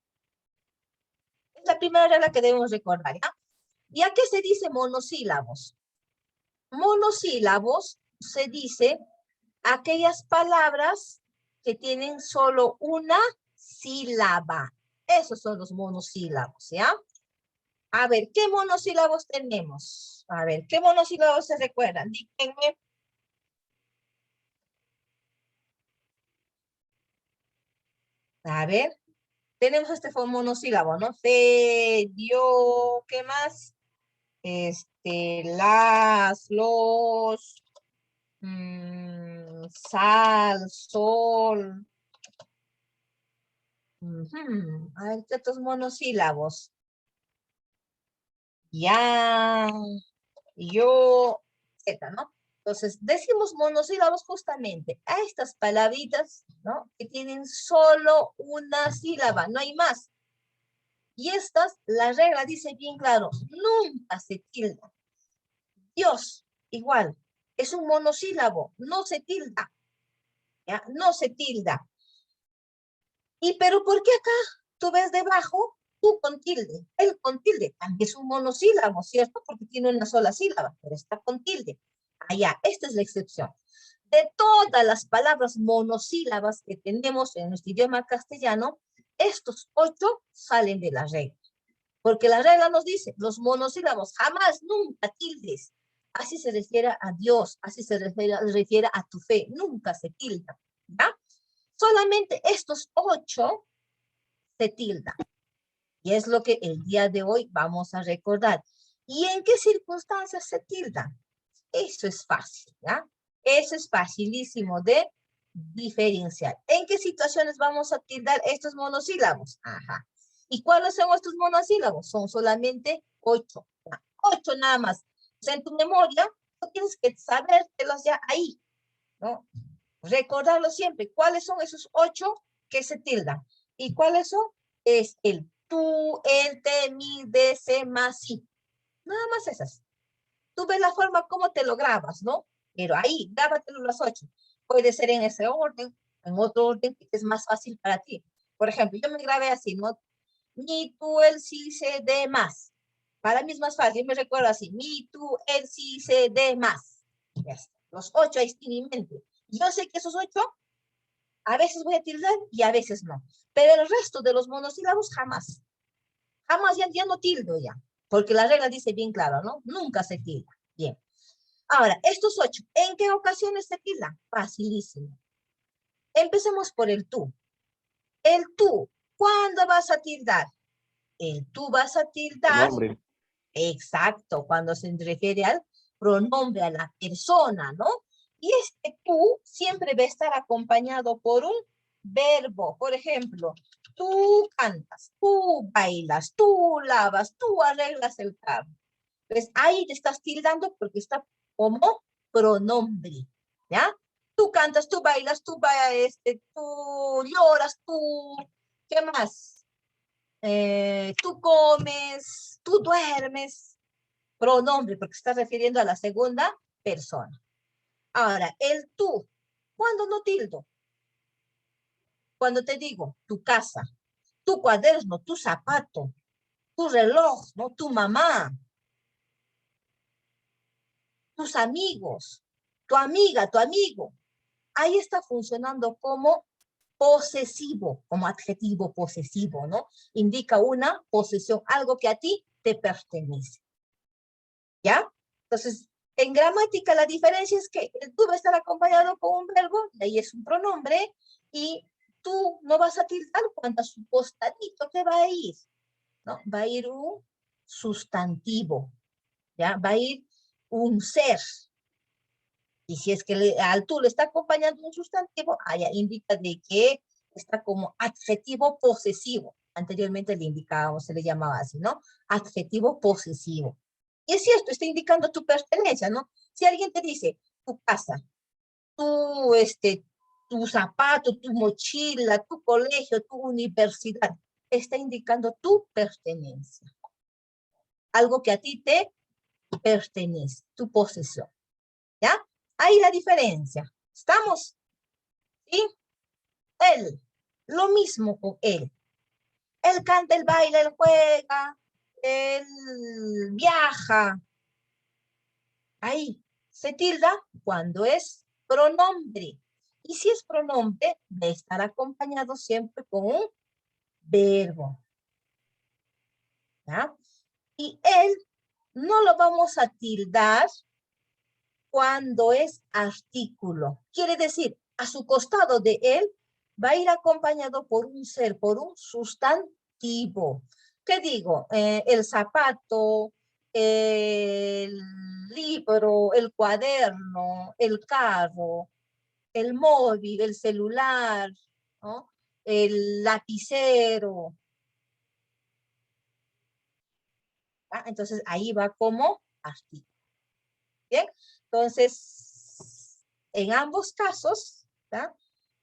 Es la primera regla que debemos recordar, ¿ya? ¿Y a qué se dice monosílabos? Monosílabos se dice aquellas palabras que tienen solo una sílaba. Esos son los monosílabos, ¿ya? A ver, ¿qué monosílabos tenemos? A ver, ¿qué monosílabos se recuerdan? Díganme. A ver, tenemos este monosílabo, ¿no? Fe, dio, ¿qué más? Las, los, Sal, sol. A ver, ¿qué otros monosílabos? Ya, yo, etcétera, ¿no? Entonces, decimos monosílabos justamente a estas palabritas, ¿no? Que tienen solo una sílaba, no hay más. Y estas, la regla dice bien claro, nunca se tilda. Dios, igual, es un monosílabo, no se tilda. ¿Ya? No se tilda. ¿Y pero por qué acá tú ves debajo tú con tilde? El con tilde también es un monosílabo, ¿cierto? Porque tiene una sola sílaba, pero está con tilde. Allá, esta es la excepción. De todas las palabras monosílabas que tenemos en nuestro idioma castellano, estos 8 salen de la regla. Porque la regla nos dice, los monosílabos jamás, nunca tildes. Así se refiere a Dios, así se refiere a tu fe, nunca se tilda, ¿ya? Solamente estos 8 se tildan. Y es lo que el día de hoy vamos a recordar. ¿Y en qué circunstancias se tildan? Eso es fácil, ¿ya? Eso es facilísimo de diferenciar. ¿En qué situaciones vamos a tildar estos monosílabos? Ajá. ¿Y cuáles son estos monosílabos? Son solamente 8. 8 nada más. O sea, en tu memoria, tú tienes que sabértelos ya ahí, ¿no? Recordarlo siempre. ¿Cuáles son esos 8 que se tildan? ¿Y cuáles son? Es el tú, el, te, mi, de, se, más, si. Nada más esas. Tú ves la forma como te lo grabas, ¿no? Pero ahí, grábatelo los 8. Puede ser en ese orden, en otro orden que es más fácil para ti. Por ejemplo, yo me grabé así, ¿no? Mi, tú, el, si, se, de, más. Para mí es más fácil, yo me recuerdo así. Mi, tú, el, si, se, de, más. Ya está. Los 8 ahí están en mi mente. Yo sé que esos 8 a veces voy a tildar y a veces no. Pero el resto de los monosílabos jamás. Jamás ya no tildo ya. Porque la regla dice bien claro, ¿no? Nunca se tilda. Bien. Ahora, estos 8, ¿en qué ocasiones se tildan? Facilísimo. Empecemos por el tú. El tú, ¿cuándo vas a tildar? El tú vas a tildar,
Nombre.
exacto, cuando se refiere al pronombre, a la persona, ¿no? Y este tú siempre va a estar acompañado por un verbo. Por ejemplo, tú cantas, tú bailas, tú lavas, tú arreglas el carro. Entonces, ahí te estás tildando porque está como pronombre, ¿ya? Tú cantas, tú bailas, tú lloras, ¿qué más? Tú comes, tú duermes, pronombre, porque estás refiriendo a la segunda persona. Ahora, el tú, ¿cuándo no tildo? Cuando te digo tu casa, tu cuaderno, tu zapato, tu reloj, ¿no? Tu mamá, tus amigos, tu amiga, tu amigo. Ahí está funcionando como posesivo, como adjetivo posesivo, ¿no? Indica una posesión, algo que a ti te pertenece. ¿Ya? Entonces, en gramática la diferencia es que el tú va a estar acompañado con un verbo, y ahí es un pronombre, y tú no vas a tildar cuando a su costadito te va a ir, ¿no? Va a ir un sustantivo, ¿ya? Va a ir un ser. Y si es que al tú le está acompañando un sustantivo, allá indica de que está como adjetivo posesivo. Anteriormente le indicábamos, se le llamaba así, ¿no? Adjetivo posesivo. Y es cierto, está indicando tu pertenencia, ¿no? Si alguien te dice tu casa, tu, tu zapato, tu mochila, tu colegio, tu universidad, está indicando tu pertenencia. Algo que a ti te pertenece, tu posesión. ¿Ya? Ahí la diferencia. ¿Estamos? ¿Sí? Él. Lo mismo con él. Él canta, él baila, él juega, él viaja. Ahí se tilda cuando es pronombre. Y si es pronombre, debe estar acompañado siempre con un verbo. ¿Ya? Y él no lo vamos a tildar cuando es artículo. Quiere decir, a su costado de él va a ir acompañado por un ser, por un sustantivo. ¿Qué digo? El zapato, el libro, el cuaderno, el carro, el móvil, el celular, ¿no? El lapicero. ¿Ah? Entonces, ahí va como artículo. Bien, entonces, en ambos casos, ¿tá?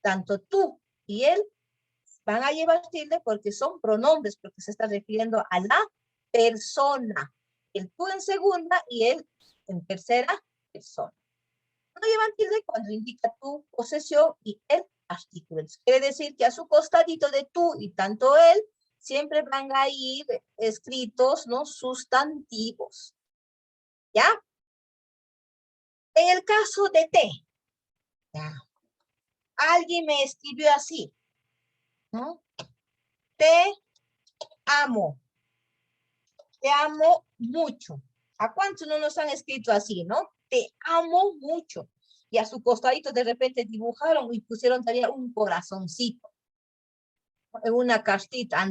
Tanto tú y él van a llevar tilde porque son pronombres, porque se está refiriendo a la persona. El tú en segunda y él en tercera persona. No llevan tilde cuando indica tu posesión y el artículo. Entonces, quiere decir que a su costadito de tú y tanto él, siempre van a ir escritos, ¿no? Sustantivos. ¿Ya? En el caso de te, ¿ya? Alguien me escribió así, ¿no? Te amo mucho. ¿A cuántos no nos han escrito así, no? Te amo mucho. Y a su costadito de repente dibujaron y pusieron todavía un corazoncito. En una cartita,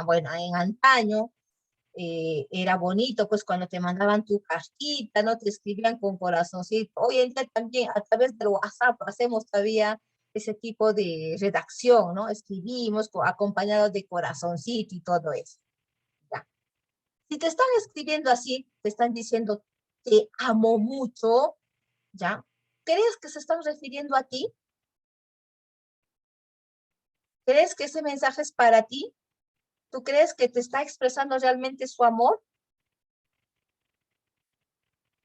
bueno, en antaño, era bonito, pues cuando te mandaban tu cartita, ¿no? Te escribían con corazoncito. Hoy en día también a través del WhatsApp hacemos todavía ese tipo de redacción, ¿no? Escribimos acompañado de corazoncito y todo eso. ¿Ya? Si te están escribiendo así, te están diciendo, te amo mucho, ¿ya? ¿Crees que se están refiriendo a ti? ¿Crees que ese mensaje es para ti? ¿Tú crees que te está expresando realmente su amor?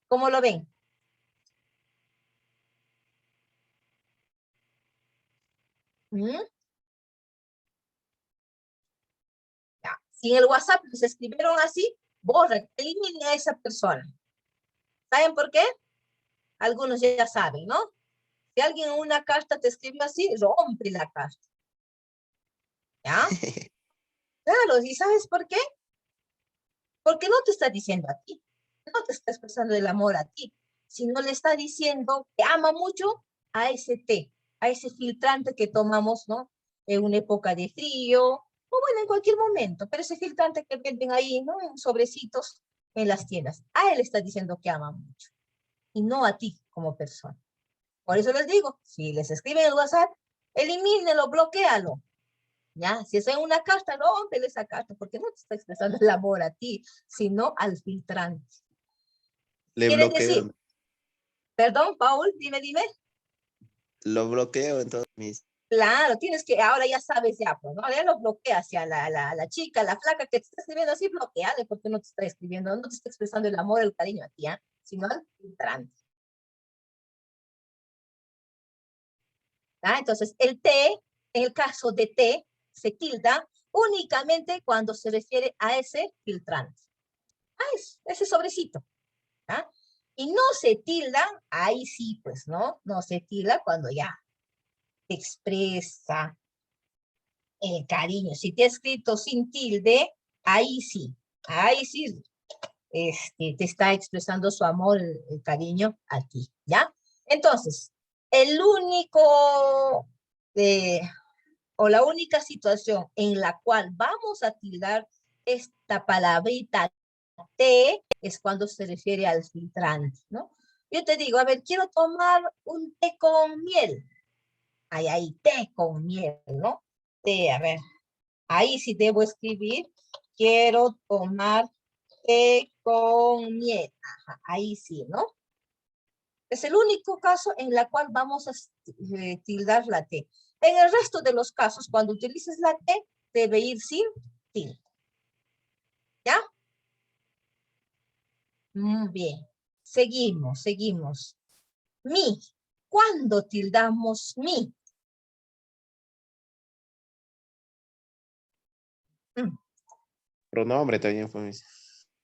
¿Cómo lo ven? ¿Mm? Ya. Si en el WhatsApp les escribieron así, borren, eliminen a esa persona. ¿Saben por qué? Algunos ya saben, ¿no? Si alguien en una carta te escribió así, rompe la carta. ¿Ya? Claro, ¿y sabes por qué? Porque no te está diciendo a ti, no te está expresando el amor a ti, sino le está diciendo que ama mucho a ese té, a ese filtrante que tomamos, ¿no? En una época de frío, o bueno, en cualquier momento, pero ese filtrante que venden ahí, ¿no? En sobrecitos en las tiendas. A él está diciendo que ama mucho, y no a ti como persona. Por eso les digo, si les escriben el WhatsApp, elimínelo, bloquéalo. ¿Ya? Si es en una carta, rómpele esa carta, porque no te está expresando el amor a ti, sino al filtrante.
Le
Quiere
bloqueo.
decir, perdón, Paul, dime.
Lo bloqueo entonces, Miss.
Claro, tienes que, ahora ya sabes ya, pues, ¿no? Ya lo bloqueas ya la chica, la flaca que te está escribiendo así, bloqueale, porque no te está escribiendo, no te está expresando el amor, el cariño a ti, ¿eh? Sino al filtrante. ¿Ah? Entonces, el T, en el caso de T, se tilda únicamente cuando se refiere a ese filtrante. Ese sobrecito. ¿Ah? Y no se tilda, ahí sí, pues, ¿no? No se tilda cuando ya expresa el cariño. Si te he escrito sin tilde, ahí sí, te está expresando su amor, el cariño a ti, ¿ya? Entonces, el único, o la única situación en la cual vamos a tildar esta palabrita té es cuando se refiere al filtrante, ¿no? Yo te digo, a ver, quiero tomar un té con miel. Ahí, té con miel, ¿no? Té, a ver, ahí sí debo escribir, quiero tomar té con miel. Ajá, ahí sí, ¿no? Es el único caso en el cual vamos a tildar la T. En el resto de los casos, cuando utilices la T, debe ir sin tilde. ¿Ya? Bien. Seguimos. Mi. ¿Cuándo tildamos mi?
Pronombre también fue, Miss.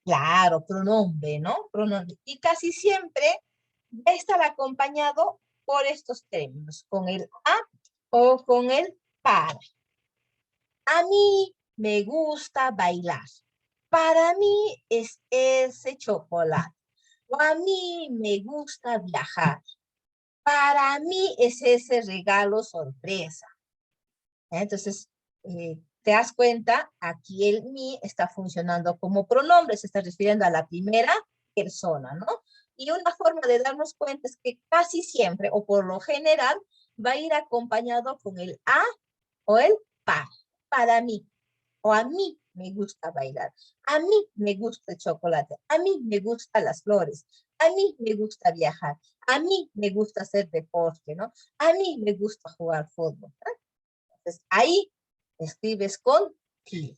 Claro, pronombre, ¿no? Pronombre. Y casi siempre va a estar acompañado por estos términos, con el a o con el para. A mí me gusta bailar. Para mí es ese chocolate. O a mí me gusta viajar. Para mí es ese regalo sorpresa. Entonces, te das cuenta, aquí el mi está funcionando como pronombre, se está refiriendo a la primera persona, ¿no? Y una forma de darnos cuenta es que casi siempre, o por lo general, va a ir acompañado con el a o el para mí. O a mí me gusta bailar. A mí me gusta el chocolate. A mí me gustan las flores. A mí me gusta viajar. A mí me gusta hacer deporte, ¿no? A mí me gusta jugar fútbol. ¿No? Entonces, ahí escribes con tilde.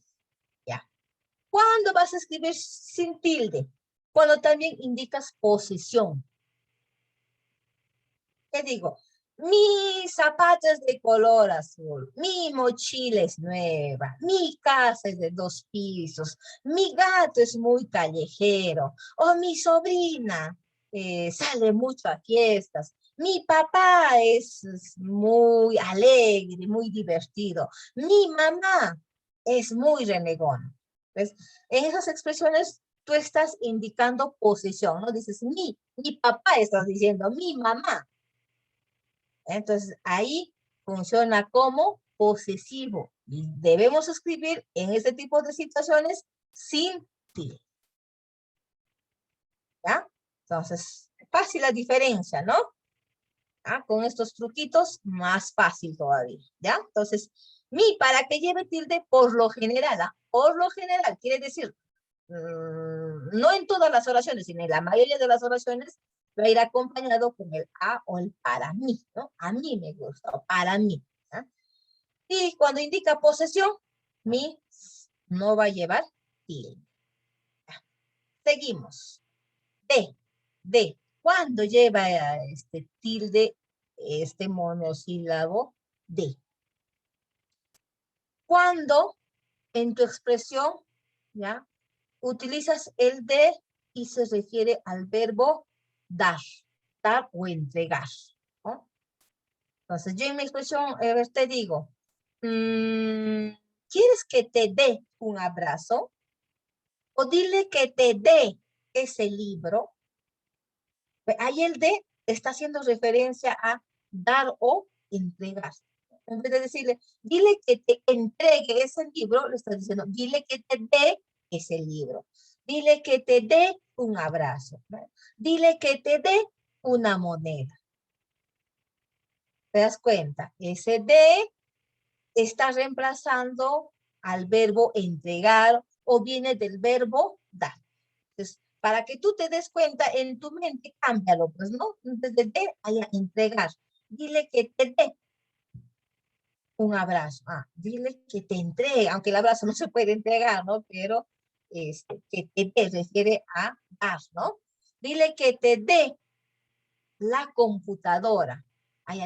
¿Ya? ¿Cuándo vas a escribir sin tilde? Cuando también indicas posesión. ¿Qué digo? Mi zapato es de color azul, mi mochila es nueva, mi casa es de 2 pisos, mi gato es muy callejero, o mi sobrina sale mucho a fiestas, mi papá es muy alegre, muy divertido, mi mamá es muy renegona. ¿Ves? En esas expresiones tú estás indicando posesión, ¿no? Dices mi papá, estás diciendo mi mamá. Entonces, ahí funciona como posesivo. Y debemos escribir en este tipo de situaciones sin tilde. ¿Ya? Entonces, fácil la diferencia, ¿no? ¿Ah? Con estos truquitos, más fácil todavía. ¿Ya? Entonces, para que lleve tilde, por lo general, ¿ah? Por lo general, quiere decir, no en todas las oraciones, sino en la mayoría de las oraciones, va a ir acompañado con el a o el para mí, ¿no? A mí me gusta, o para mí. ¿Ah? Y cuando indica posesión, mi no va a llevar tilde. Seguimos. De. ¿Cuándo lleva este tilde, este monosílabo? De. Cuando en tu expresión, ¿ya? Utilizas el de y se refiere al verbo dar o entregar, ¿no? Entonces, yo en mi expresión, te digo, ¿quieres que te dé un abrazo? O dile que te dé ese libro. Ahí el de está haciendo referencia a dar o entregar. En vez de decirle, dile que te entregue ese libro, le está diciendo, dile que te dé ese libro. Dile que te dé un abrazo. ¿No? Dile que te dé una moneda. ¿Te das cuenta? Ese de está reemplazando al verbo entregar o viene del verbo dar. Entonces, para que tú te des cuenta en tu mente, cámbialo, pues, ¿no? Desde de a entregar. Dile que te dé un abrazo. Dile que te entregue, aunque el abrazo no se puede entregar, ¿no? Pero que te dé refiere a dar, ¿no? Dile que te dé la computadora.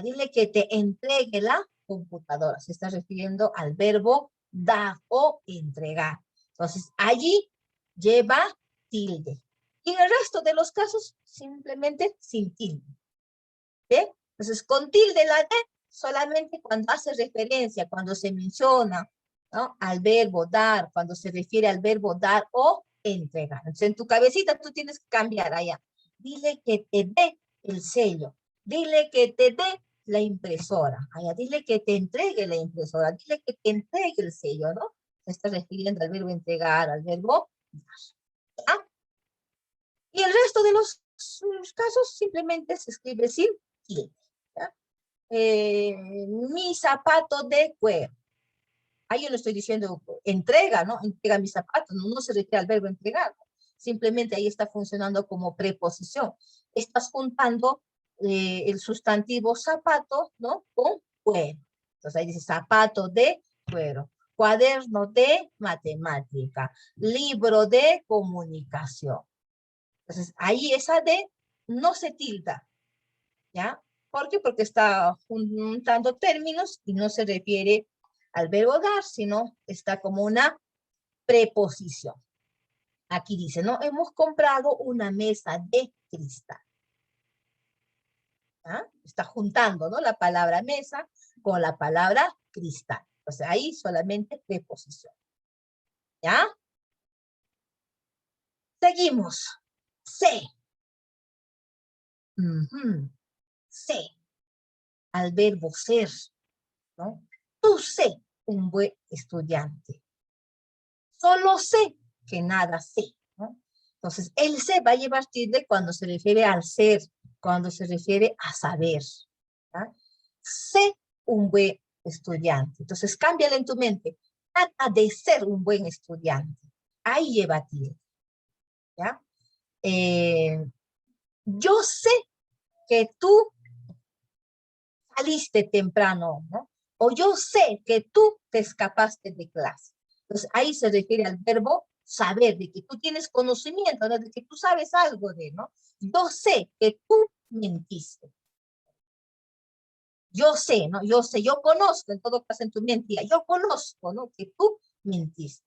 Dile que te entregue la computadora. Se está refiriendo al verbo dar o entregar. Entonces, allí lleva tilde. Y en el resto de los casos, simplemente sin tilde. ¿Ve? Entonces, con tilde la D solamente cuando hace referencia, cuando se menciona, ¿no? Al verbo dar, cuando se refiere al verbo dar o entregar. Entonces, en tu cabecita tú tienes que cambiar allá. Dile que te dé el sello. Dile que te dé la impresora. Dile que te entregue la impresora. Dile que te entregue el sello, ¿no? Se está refiriendo al verbo entregar, al verbo dar. ¿Ah? Y el resto de los casos simplemente se escribe sin tilde. Mi zapato de cuero. Ahí yo le estoy diciendo entrega, ¿no? Entrega mi zapato, no se refiere al verbo entregar. Simplemente ahí está funcionando como preposición. Estás juntando el sustantivo zapato, ¿no? Con cuero. Entonces ahí dice zapato de cuero. Cuaderno de matemática. Libro de comunicación. Entonces ahí esa de no se tilda. ¿Ya? ¿Por qué? Porque está juntando términos y no se refiere al verbo dar, sino está como una preposición. Aquí dice, ¿no? Hemos comprado una mesa de cristal. ¿Ah? Está juntando, ¿no? La palabra mesa con la palabra cristal. Entonces ahí solamente preposición. ¿Ya? Seguimos. C. C. Al verbo ser, ¿no? Tú sé un buen estudiante. Solo sé que nada sé, ¿no? Entonces, el se va a llevar tilde cuando se refiere al ser, cuando se refiere a saber. ¿Ya? Sé un buen estudiante. Entonces, cámbiale en tu mente. Trata de ser un buen estudiante. Ahí lleva tilde. ¿Ya? Yo sé que tú saliste temprano, ¿no? O yo sé que tú te escapaste de clase. Entonces, ahí se refiere al verbo saber, de que tú tienes conocimiento, ¿no? De que tú sabes algo de, ¿no? Yo sé que tú mentiste. Yo sé, ¿no? Yo sé, yo conozco, en todo caso en tu mentira, yo conozco, ¿no? Que tú mentiste.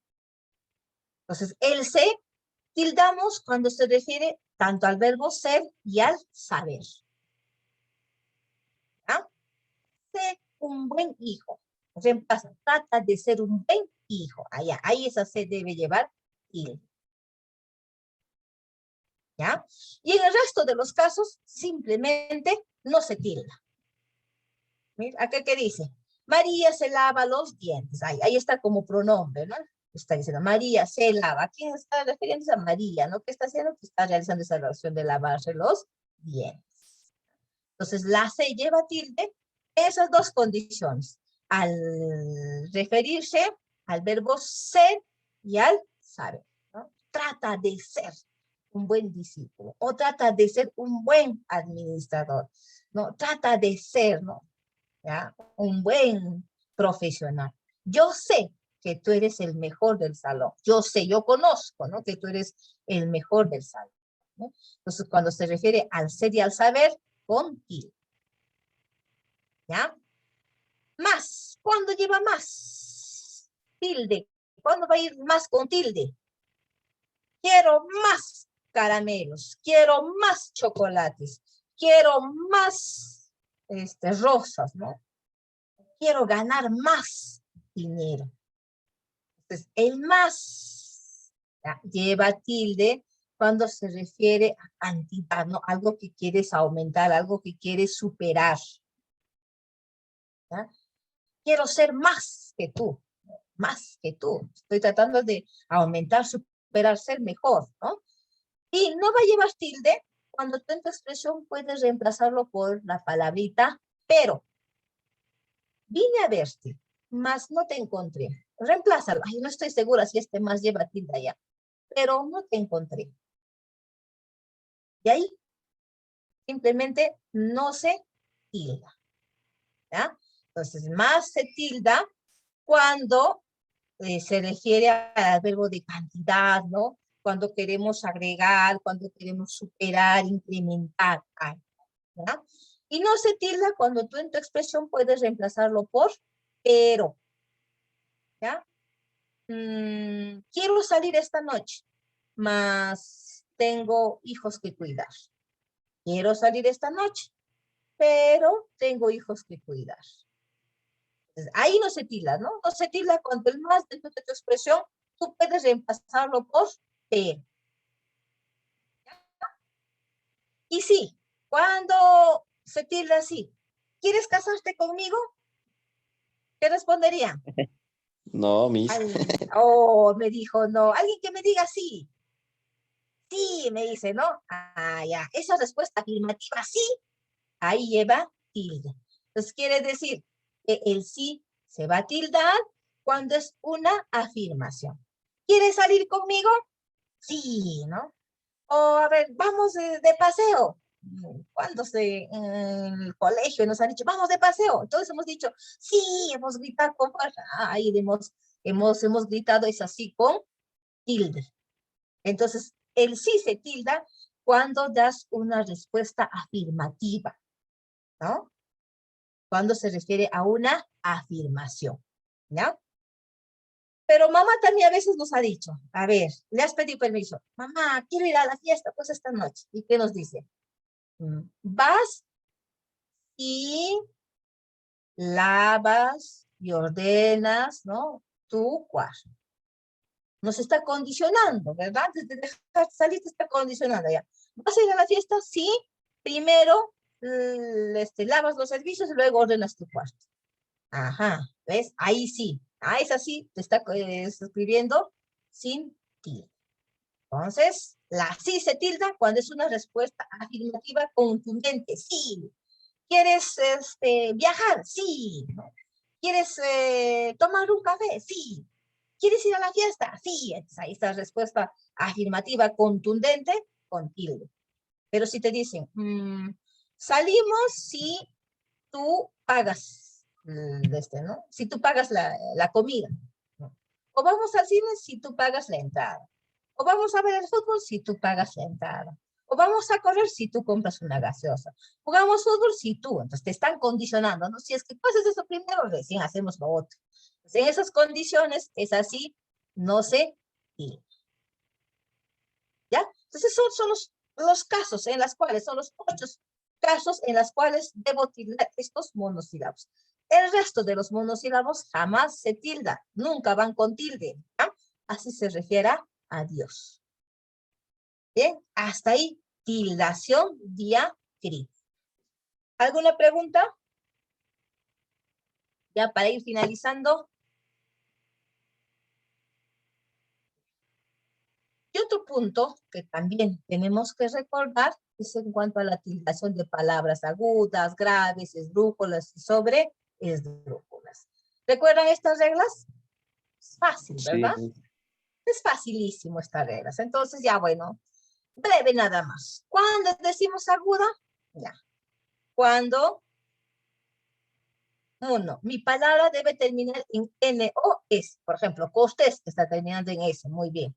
Entonces, el sé tildamos cuando se refiere tanto al verbo ser y al saber. ¿Ya? Sé un buen hijo. Reemplaza, trata de ser un buen hijo. Allá, ahí esa se debe llevar tilde. ¿Ya? Y en el resto de los casos, simplemente no se tilda. Mira, acá que dice, María se lava los dientes. Ahí está como pronombre, ¿no? Está diciendo, María se lava. ¿A quién está refiriéndose? A María, ¿no? ¿Qué está haciendo? Que está realizando esa acción de lavarse los dientes. Entonces, la se lleva tilde esas dos condiciones. Al referirse al verbo ser y al saber, ¿no? Trata de ser un buen discípulo o trata de ser un buen administrador, ¿no? Trata de ser, ¿no? ¿Ya? Un buen profesional. Yo sé que tú eres el mejor del salón. Yo sé, yo conozco, ¿no? Que tú eres el mejor del salón, ¿no? Entonces, cuando se refiere al ser y al saber, con tilde. ¿Ya? Más. ¿Cuándo lleva más? Tilde. ¿Cuándo va a ir más con tilde? Quiero más caramelos. Quiero más chocolates. Quiero más rosas, ¿no? Quiero ganar más dinero. Entonces, el más, ¿ya? Lleva tilde cuando se refiere a cantidad, ¿no? Algo que quieres aumentar, algo que quieres superar. ¿Ya? Quiero ser más que tú, más que tú. Estoy tratando de aumentar, superar, ser mejor, ¿no? Y no va a llevar tilde cuando tú en tu expresión puedes reemplazarlo por la palabrita pero. Vine a verte, mas no te encontré. Reemplázalo. Ay, no estoy segura si este más lleva tilde allá, pero no te encontré. Y ahí simplemente no se tilda. ¿Ya? Entonces, más se tilda cuando se refiere al verbo de cantidad, ¿no? Cuando queremos agregar, cuando queremos superar, incrementar algo, ¿ya? Y no se tilda cuando tú en tu expresión puedes reemplazarlo por pero, ¿ya? Quiero salir esta noche, mas tengo hijos que cuidar. Quiero salir esta noche, pero tengo hijos que cuidar. Entonces, ahí no se tilda, ¿no? No se tilda cuando el más dentro de tu expresión, tú puedes reemplazarlo por pero. Y sí, cuando se tilda así, ¿quieres casarte conmigo? ¿Qué respondería?
No, Miss.
Oh, me dijo no. Alguien que me diga sí. Sí, me dice, ¿no? Ah, ya. Esa respuesta afirmativa, sí, ahí lleva tilde. Entonces quiere decir que el sí se va a tildar cuando es una afirmación. ¿Quieres salir conmigo? Sí, ¿no? O a ver, vamos de paseo. Cuando en el colegio nos han dicho, vamos de paseo. Entonces hemos dicho, sí, hemos gritado con fuerza. Ahí hemos gritado, es así con tilde. Entonces, el sí se tilda cuando das una respuesta afirmativa, ¿no? Cuando se refiere a una afirmación, ¿no? Pero mamá también a veces nos ha dicho, a ver, le has pedido permiso, mamá, quiero ir a la fiesta, pues esta noche. ¿Y qué nos dice? Vas y lavas y ordenas, ¿no? Tu cuarto. Nos está condicionando, ¿verdad? Antes de dejar salir te está condicionando ya. ¿Vas a ir a la fiesta? Sí. Primero lavas los servicios y luego ordenas tu cuarto. Ajá, ¿ves? Ahí sí. Ah, es así, te está escribiendo sin ti. Entonces, La sí se tilda cuando es una respuesta afirmativa contundente. Sí. ¿Quieres viajar? Sí. ¿No? ¿Quieres tomar un café? Sí. ¿Quieres ir a la fiesta? Sí. Entonces, ahí está respuesta afirmativa contundente con tilde. Pero si te dicen, salimos si tú pagas, ¿no? Si tú pagas la comida, ¿no? O vamos al cine si tú pagas la entrada. O vamos a ver el fútbol si tú pagas la entrada. O vamos a correr si tú compras una gaseosa. Jugamos fútbol si tú. Entonces te están condicionando, ¿no? Si es que tú haces eso primero, recién hacemos lo otro. Entonces, en esas condiciones es así, no sé, y ¿ya? Entonces son los casos en los cuales, son los 8 casos en los cuales debo tildar estos monosílabos. El resto de los monosílabos jamás se tilda, nunca van con tilde, ¿ya? Así se refiere a Dios. Bien, hasta ahí, tildación diacrítica. ¿Alguna pregunta? Ya para ir finalizando. Y otro punto que también tenemos que recordar es en cuanto a la tildación de palabras agudas, graves, esdrújulas y sobre esdrújulas. ¿Recuerdan estas reglas? Es fácil, ¿verdad?
Sí.
Es facilísimo estas reglas. Entonces ya, bueno, breve nada más. ¿Cuándo decimos aguda? Ya. Cuando, uno, mi palabra debe terminar en N o S. Por ejemplo, costes está terminando en S. Muy bien.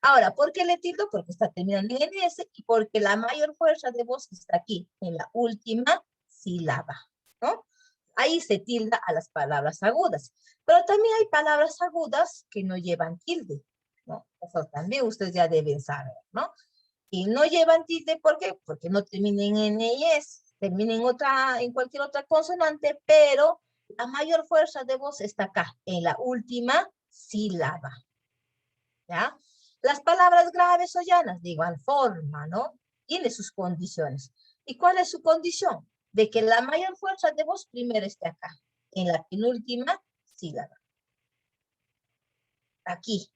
Ahora, ¿por qué le tildo? Porque está terminando en S y porque la mayor fuerza de voz está aquí, en la última sílaba, ¿no? Ahí se tilda a las palabras agudas. Pero también hay palabras agudas que no llevan tilde, ¿no? Eso también ustedes ya deben saber, ¿no? Y no llevan tilde, ¿por qué? Porque no terminen en N y S, terminen en cualquier otra consonante, pero la mayor fuerza de voz está acá, en la última sílaba, ¿ya? Las palabras graves o llanas, de igual forma, ¿no? Tiene sus condiciones. ¿Y cuál es su condición? De que la mayor fuerza de voz primero esté acá, en la penúltima sílaba. Aquí,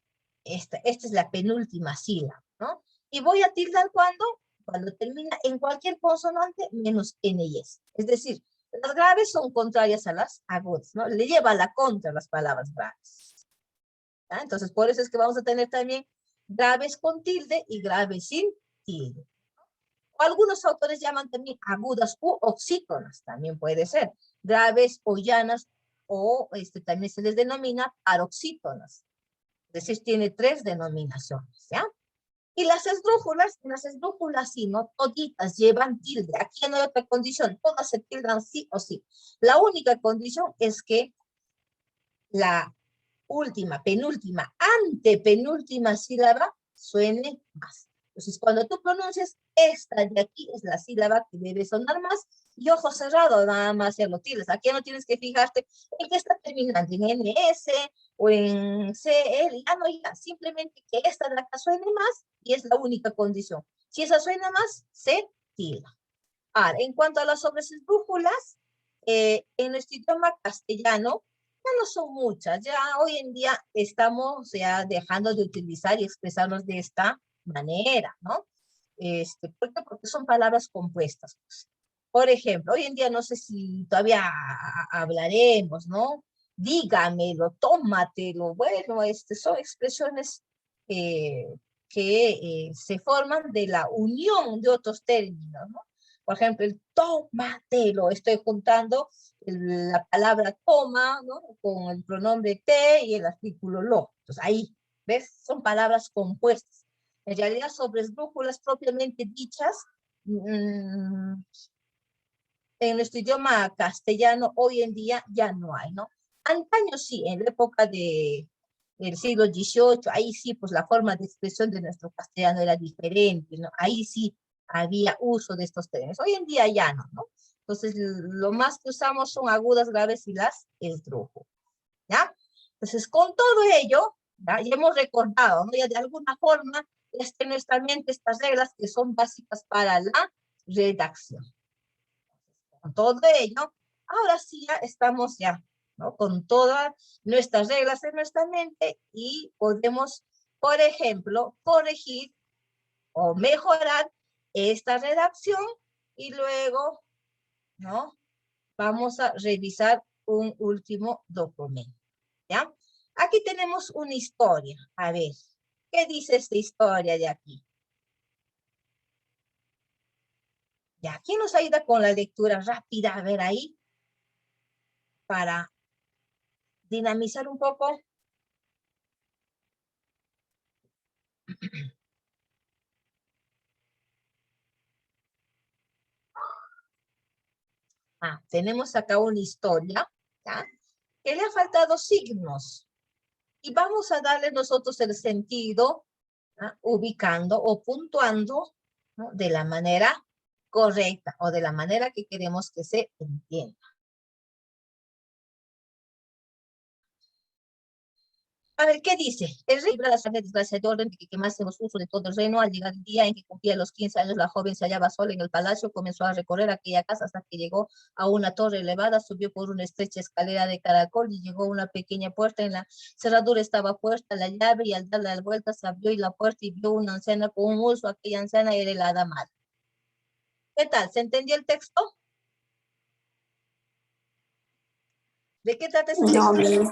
esta es la penúltima sílaba, ¿no? Y voy a tildar cuando termina en cualquier consonante menos N y S. Es decir, las graves son contrarias a las agudas, ¿no? Le lleva la contra las palabras graves. ¿Ya? Entonces, por eso es que vamos a tener también graves con tilde y graves sin tilde. O algunos autores llaman también agudas u oxítonas, también puede ser. Graves o llanas, o también se les denomina paroxítonas. Es decir, tiene 3 denominaciones, ¿ya? Y las esdrújulas sí, ¿no? Toditas llevan tilde. Aquí no hay otra condición, todas se tildan sí o sí. La única condición es que la última, penúltima, antepenúltima sílaba suene más. Entonces, cuando tú pronuncias esta de aquí, es la sílaba que debe sonar más, y ojo cerrado, nada más ya lo tienes. Aquí no tienes que fijarte en qué está terminando, en NS o en CL, ya no, ya, simplemente que esta de acá suene más, y es la única condición. Si esa suena más, se tilda. Ahora, en cuanto a las sobresesdrújulas, en nuestro idioma castellano, ya no son muchas, ya hoy en día estamos ya dejando de utilizar y expresarnos de esta manera, ¿no? ¿Por qué? Porque son palabras compuestas. Por ejemplo, hoy en día no sé si todavía hablaremos, ¿no? Dígamelo, tómatelo, bueno, son expresiones que se forman de la unión de otros términos, ¿no? Por ejemplo, el tómatelo, estoy juntando la palabra toma, ¿no? Con el pronombre te y el artículo lo. Entonces ahí, ¿ves? Son palabras compuestas. En realidad, sobresdrújulas propiamente dichas, en nuestro idioma castellano hoy en día ya no hay, ¿no? Antaño sí, en la época del siglo XVIII, ahí sí, pues la forma de expresión de nuestro castellano era diferente, ¿no? Ahí sí había uso de estos términos. Hoy en día ya no, ¿no? Entonces, lo más que usamos son agudas, graves y las esdrújulas, ¿ya? Entonces, con todo ello, ya hemos recordado, ¿no? Ya de alguna forma, en nuestra mente estas reglas que son básicas para la redacción. Con todo ello, ahora sí ya estamos ya, ¿no? Con todas nuestras reglas en nuestra mente y podemos, por ejemplo, corregir o mejorar esta redacción y luego, ¿no? Vamos a revisar un último documento, ¿ya? Aquí tenemos una historia. A ver, ¿qué dice esta historia de aquí? Ya, ¿quién nos ayuda con la lectura rápida? A ver ahí, para dinamizar un poco. Tenemos acá una historia, ¿ya? Que le ha faltado signos. Y vamos a darle nosotros el sentido, ¿no? Ubicando o puntuando, ¿no? De la manera correcta o de la manera que queremos que se entienda. A ver, ¿qué dice? El rey libra la sangre desgracia de orden de que quemase los usos de todo el reino. Al llegar el día en que cumplía los 15 años, la joven se hallaba sola en el palacio, comenzó a recorrer aquella casa hasta que llegó a una torre elevada, subió por una estrecha escalera de caracol y llegó a una pequeña puerta. En la cerradura estaba puesta la llave y al darle la vuelta se abrió y la puerta y vio una anciana con un uso. Aquella anciana era la hada madre. ¿Qué tal? ¿Se entendió el texto? ¿De qué trata ese texto?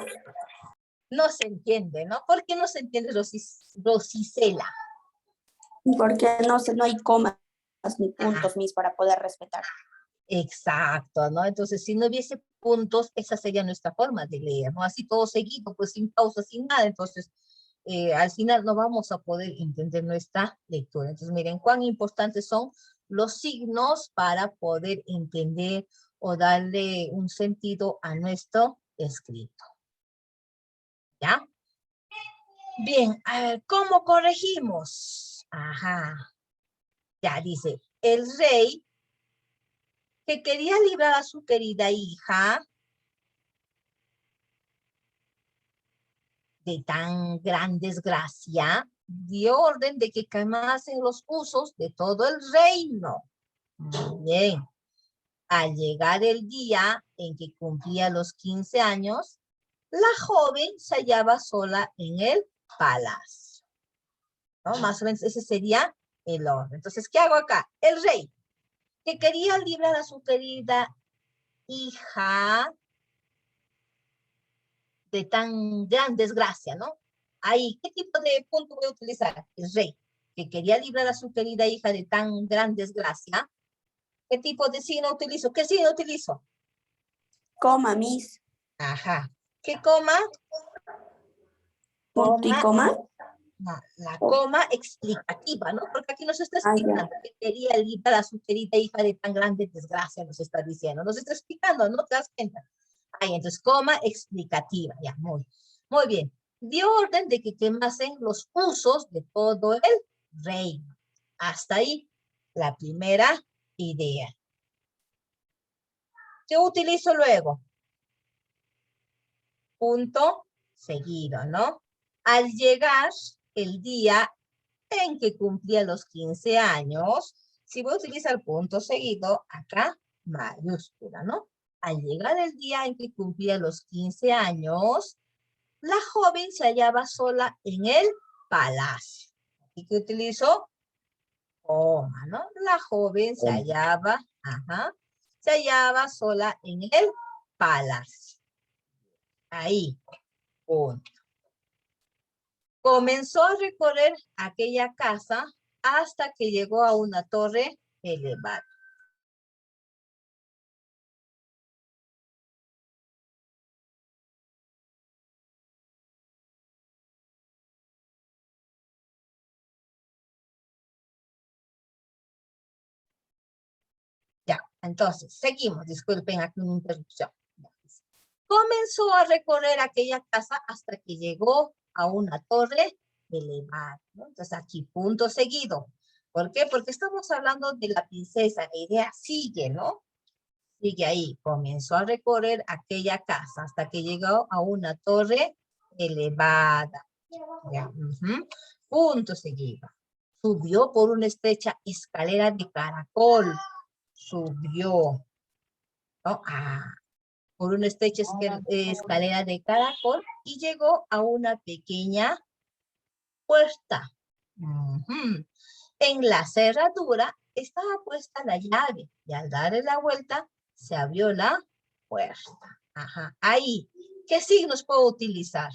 No se entiende, ¿no? ¿Por qué no se entiende, Rosicela?
Porque no hay comas ni puntos, mis, para poder respetar.
Exacto, ¿no? Entonces, si no hubiese puntos, esa sería nuestra forma de leer, ¿no? Así todo seguido, pues sin pausa, sin nada. Entonces, al final no vamos a poder entender nuestra lectura. Entonces, miren, cuán importantes son los signos para poder entender o darle un sentido a nuestro escrito. ¿Ya? Bien, a ver, ¿cómo corregimos? Ajá. Ya dice, el rey que quería librar a su querida hija de tan gran desgracia, dio orden de que quemasen los usos de todo el reino. Muy bien. Al llegar el día en que cumplía los 15 años, la joven se hallaba sola en el palacio. ¿No? Más o menos ese sería el orden. Entonces, ¿qué hago acá? El rey, que quería librar a su querida hija de tan gran desgracia, ¿no? Ahí, ¿qué tipo de punto voy a utilizar? El rey, que quería librar a su querida hija de tan gran desgracia. ¿Qué tipo de signo utilizo? ¿Qué signo utilizo?
Coma, mis.
Ajá. ¿Qué coma?
Punto y coma.
La coma explicativa, ¿no? Porque aquí nos está
Ah,
explicando que quería librar a su querida hija de tan grande desgracia, nos está diciendo. Nos está explicando, ¿no te das cuenta? Ahí, entonces, coma explicativa, ya, muy bien. Dio orden de que quemasen los usos de todo el reino. Hasta ahí, la primera idea. ¿Qué utilizo luego? Punto seguido, ¿no? Al llegar el día en que cumplía los 15 años, si voy a utilizar punto seguido, acá mayúscula, ¿no? Al llegar el día en que cumplía los 15 años, la joven se hallaba sola en el palacio. ¿Y qué utilizo? Coma, ¿no? La joven se hallaba, se hallaba sola en el palacio. Ahí, punto. Comenzó a recorrer aquella casa hasta que llegó a una torre elevada. Ya, entonces, seguimos. Disculpen aquí una interrupción. Comenzó a recorrer aquella casa hasta que llegó a una torre elevada, ¿no? Entonces aquí, punto seguido. ¿Por qué? Porque estamos hablando de la princesa. La idea sigue, ¿no? Sigue ahí. Comenzó a recorrer aquella casa hasta que llegó a una torre elevada. Ya, punto seguido. Subió por una estrecha escalera de caracol. Subió, ¿no? Por una estrecha escalera de caracol y llegó a una pequeña puerta. En la cerradura estaba puesta la llave y al darle la vuelta se abrió la puerta. Ajá, ahí. ¿Qué signos puedo utilizar?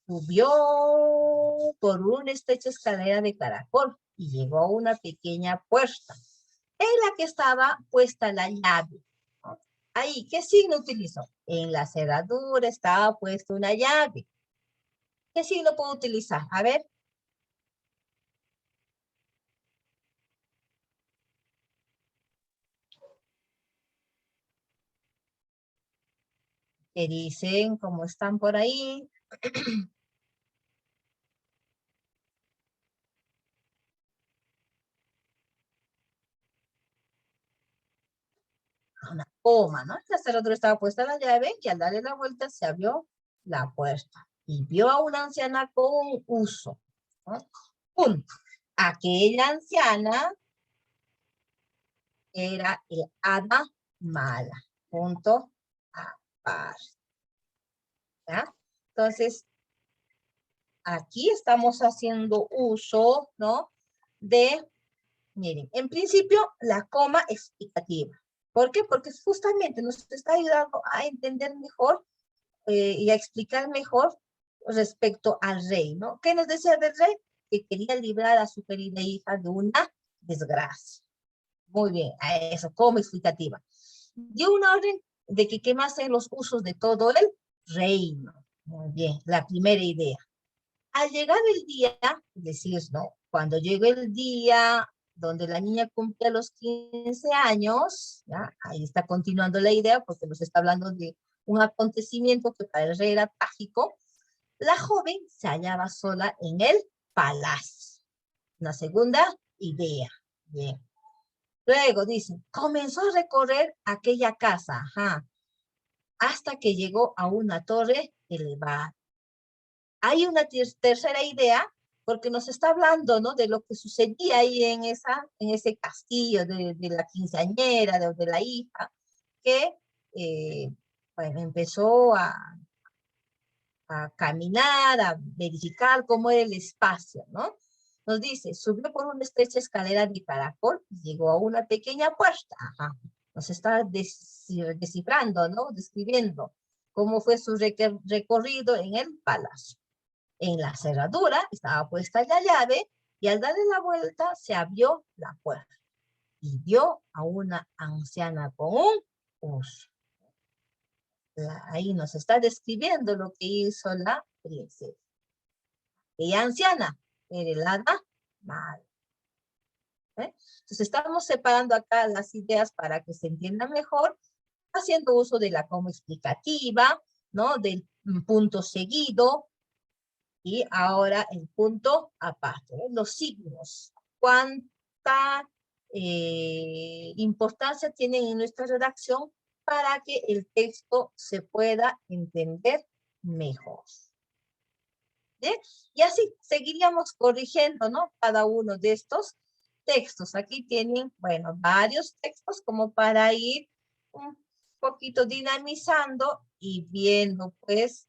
Subió por una estrecha escalera de caracol y llegó a una pequeña puerta en la que estaba puesta la llave. ¿No? Ahí, ¿qué signo utilizó? En la cerradura estaba puesta una llave. ¿Qué signo puedo utilizar? A ver. ¿Qué dicen? ¿Cómo están por ahí? Una coma, ¿no? La cerradura estaba puesta la llave y al darle la vuelta se abrió la puerta y vio a una anciana con uso. ¿No? Punto. Aquella anciana era el hada mala. Punto aparte. ¿Ya? Entonces, aquí estamos haciendo uso, ¿no? De, miren, en principio, la coma explicativa. ¿Por qué? Porque justamente nos está ayudando a entender mejor y a explicar mejor respecto al rey, ¿no? ¿Qué nos decía del rey? Que quería librar a su querida hija de una desgracia. Muy bien, a eso, como explicativa. Dio una orden de que quemasen los usos de todo el reino. Muy bien, la primera idea. Al llegar el día, decir, ¿no? Cuando llegue el día donde la niña cumple los 15 años, ¿ya? Ahí está continuando la idea porque nos está hablando de un acontecimiento que para el rey era trágico. La joven se hallaba sola en el palacio. Una segunda idea. Bien. Luego dice, comenzó a recorrer aquella casa, ajá, hasta que llegó a una torre elevada. Hay una tercera idea, porque nos está hablando, ¿no? De lo que sucedía ahí en ese castillo de la quinceañera, de la hija, que, bueno, empezó a caminar, a verificar cómo era el espacio, ¿no? Nos dice, subió por una estrecha escalera de caracol y llegó a una pequeña puerta. Ajá. Nos está descifrando, ¿no? Describiendo cómo fue su recorrido en el palacio. En la cerradura estaba puesta la llave y al darle la vuelta se abrió la puerta y vio a una anciana con un uso. Ahí nos está describiendo lo que hizo la princesa. Ella anciana, era el hada mala. Entonces estamos separando acá las ideas para que se entienda mejor, haciendo uso de la coma explicativa, ¿no? Del punto seguido, y ahora el punto aparte, ¿eh? Los signos. ¿Cuánta importancia tienen en nuestra redacción para que el texto se pueda entender mejor? ¿Bien? Y así seguiríamos corrigiendo, ¿no? Cada uno de estos textos. Aquí tienen, bueno, varios textos como para ir un poquito dinamizando y viendo, pues,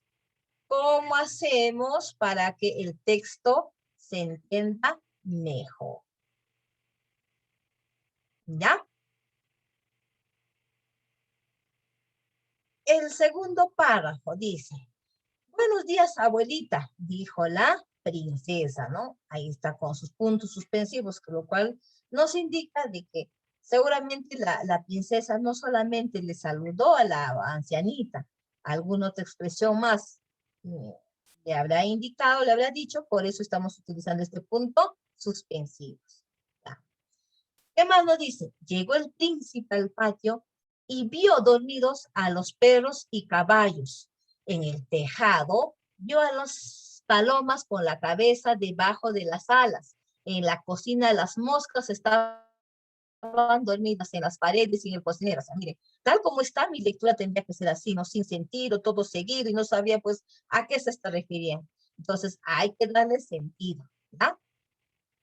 cómo hacemos para que el texto se entienda mejor. ¿Ya? El segundo párrafo dice, buenos días, abuelita, dijo la princesa, ¿no? Ahí está con sus puntos suspensivos, lo cual nos indica de que seguramente la princesa no solamente le saludó a la ancianita, alguna otra expresión más le habrá indicado, le habrá dicho, por eso estamos utilizando este punto suspensivo. ¿Ya? ¿Qué más nos dice? Llegó el príncipe al patio y vio dormidos a los perros y caballos. En el tejado vio a las palomas con la cabeza debajo de las alas. En la cocina las moscas estaban dormidas en las paredes y en el cocinero. O sea, mire, tal como está, mi lectura tendría que ser así, ¿no? Sin sentido, todo seguido, y no sabía, pues, a qué se está refiriendo. Entonces, hay que darle sentido, ¿ya?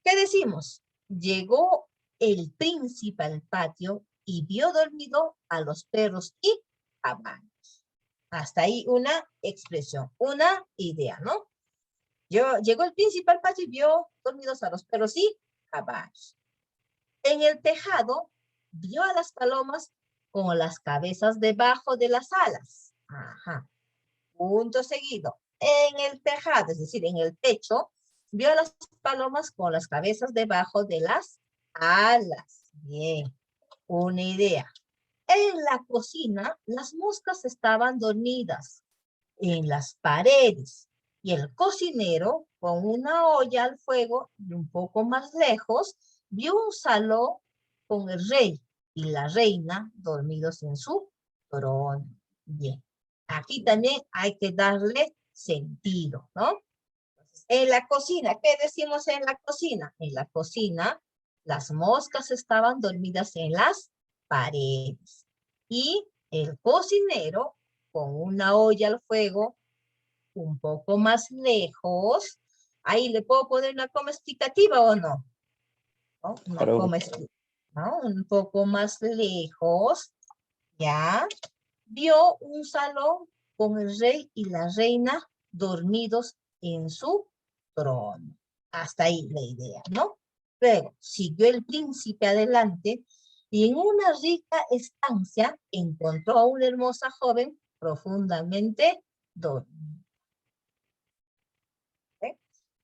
¿Qué decimos? Llegó el príncipe al patio y vio dormido a los perros y caballos. Hasta ahí una expresión, una idea, ¿no? Llegó el príncipe al patio y vio dormidos a los perros y caballos. En el tejado vio a las palomas con las cabezas debajo de las alas. Ajá. Punto seguido. En el tejado, es decir, en el techo, vio a las palomas con las cabezas debajo de las alas. Bien, una idea. En la cocina, las moscas estaban dormidas en las paredes y el cocinero, con una olla al fuego y un poco más lejos, vio un salón con el rey y la reina dormidos en su trono. Bien, aquí también hay que darle sentido, ¿no? En la cocina, ¿qué decimos en la cocina? En la cocina, las moscas estaban dormidas en las paredes y el cocinero, con una olla al fuego un poco más lejos, ahí le puedo poner una coma explicativa o no, ¿no? Una
Claro.
coma explicativa, ¿no? Un poco más lejos, ya, vio un salón con el rey y la reina dormidos en su trono. Hasta ahí la idea, ¿no? Luego, siguió el príncipe adelante y en una rica estancia encontró a una hermosa joven profundamente dormida. ¿Eh?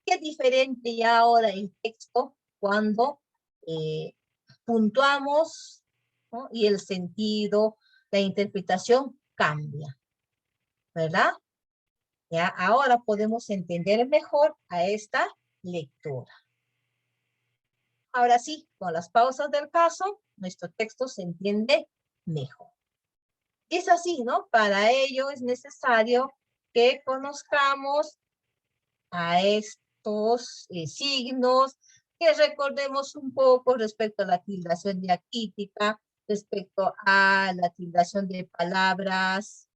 Qué diferente ya ahora el texto cuando puntuamos, ¿no? Y el sentido, la interpretación cambia, ¿verdad? Ya ahora podemos entender mejor a esta lectura. Ahora sí, con las pausas del caso, nuestro texto se entiende mejor. Y es así, ¿no? Para ello es necesario que conozcamos a estos signos, que recordemos un poco respecto a la tildación diacrítica, respecto a la tildación de palabras,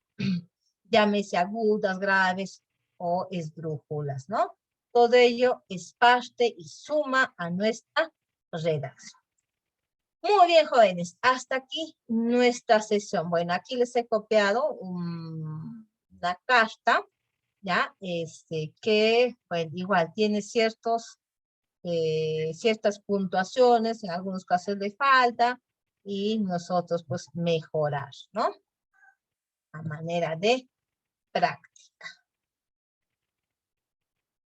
llámese agudas, graves o esdrújulas, ¿no? Todo ello es parte y suma a nuestra redacción. Muy bien, jóvenes, hasta aquí nuestra sesión. Bueno, aquí les he copiado una carta, ¿ya? Que, bueno, igual tiene ciertas puntuaciones, en algunos casos le falta, y nosotros, pues, mejorar, ¿no? A manera de práctica.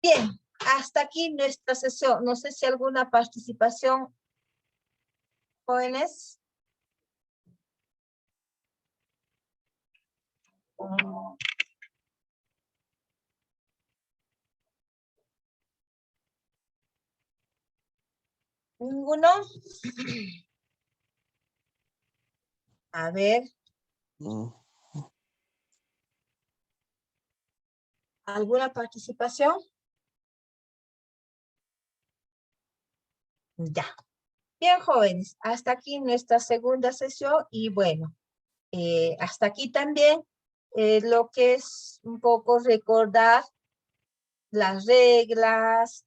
Bien, hasta aquí nuestra sesión. No sé si alguna participación, jóvenes. ¿Ninguno? A ver,
No.
¿alguna participación? Ya. Bien, jóvenes, hasta aquí nuestra segunda sesión y bueno, hasta aquí también lo que es un poco recordar las reglas,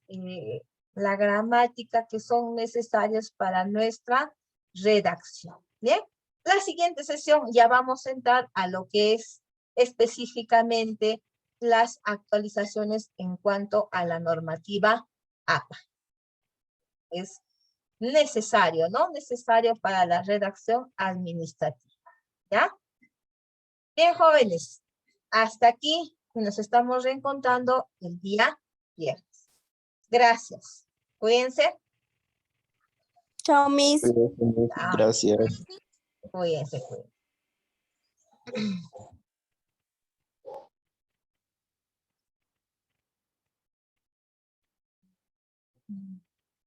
la gramática que son necesarias para nuestra redacción. Bien, la siguiente sesión ya vamos a entrar a lo que es específicamente las actualizaciones en cuanto a la normativa APA. Es necesario, ¿no? Necesario para la redacción administrativa, ¿ya? Bien, jóvenes, hasta aquí nos estamos reencontrando el día viernes. Gracias. Cuídense.
Chao, Miss.
Gracias.
Cuídense, cuídense.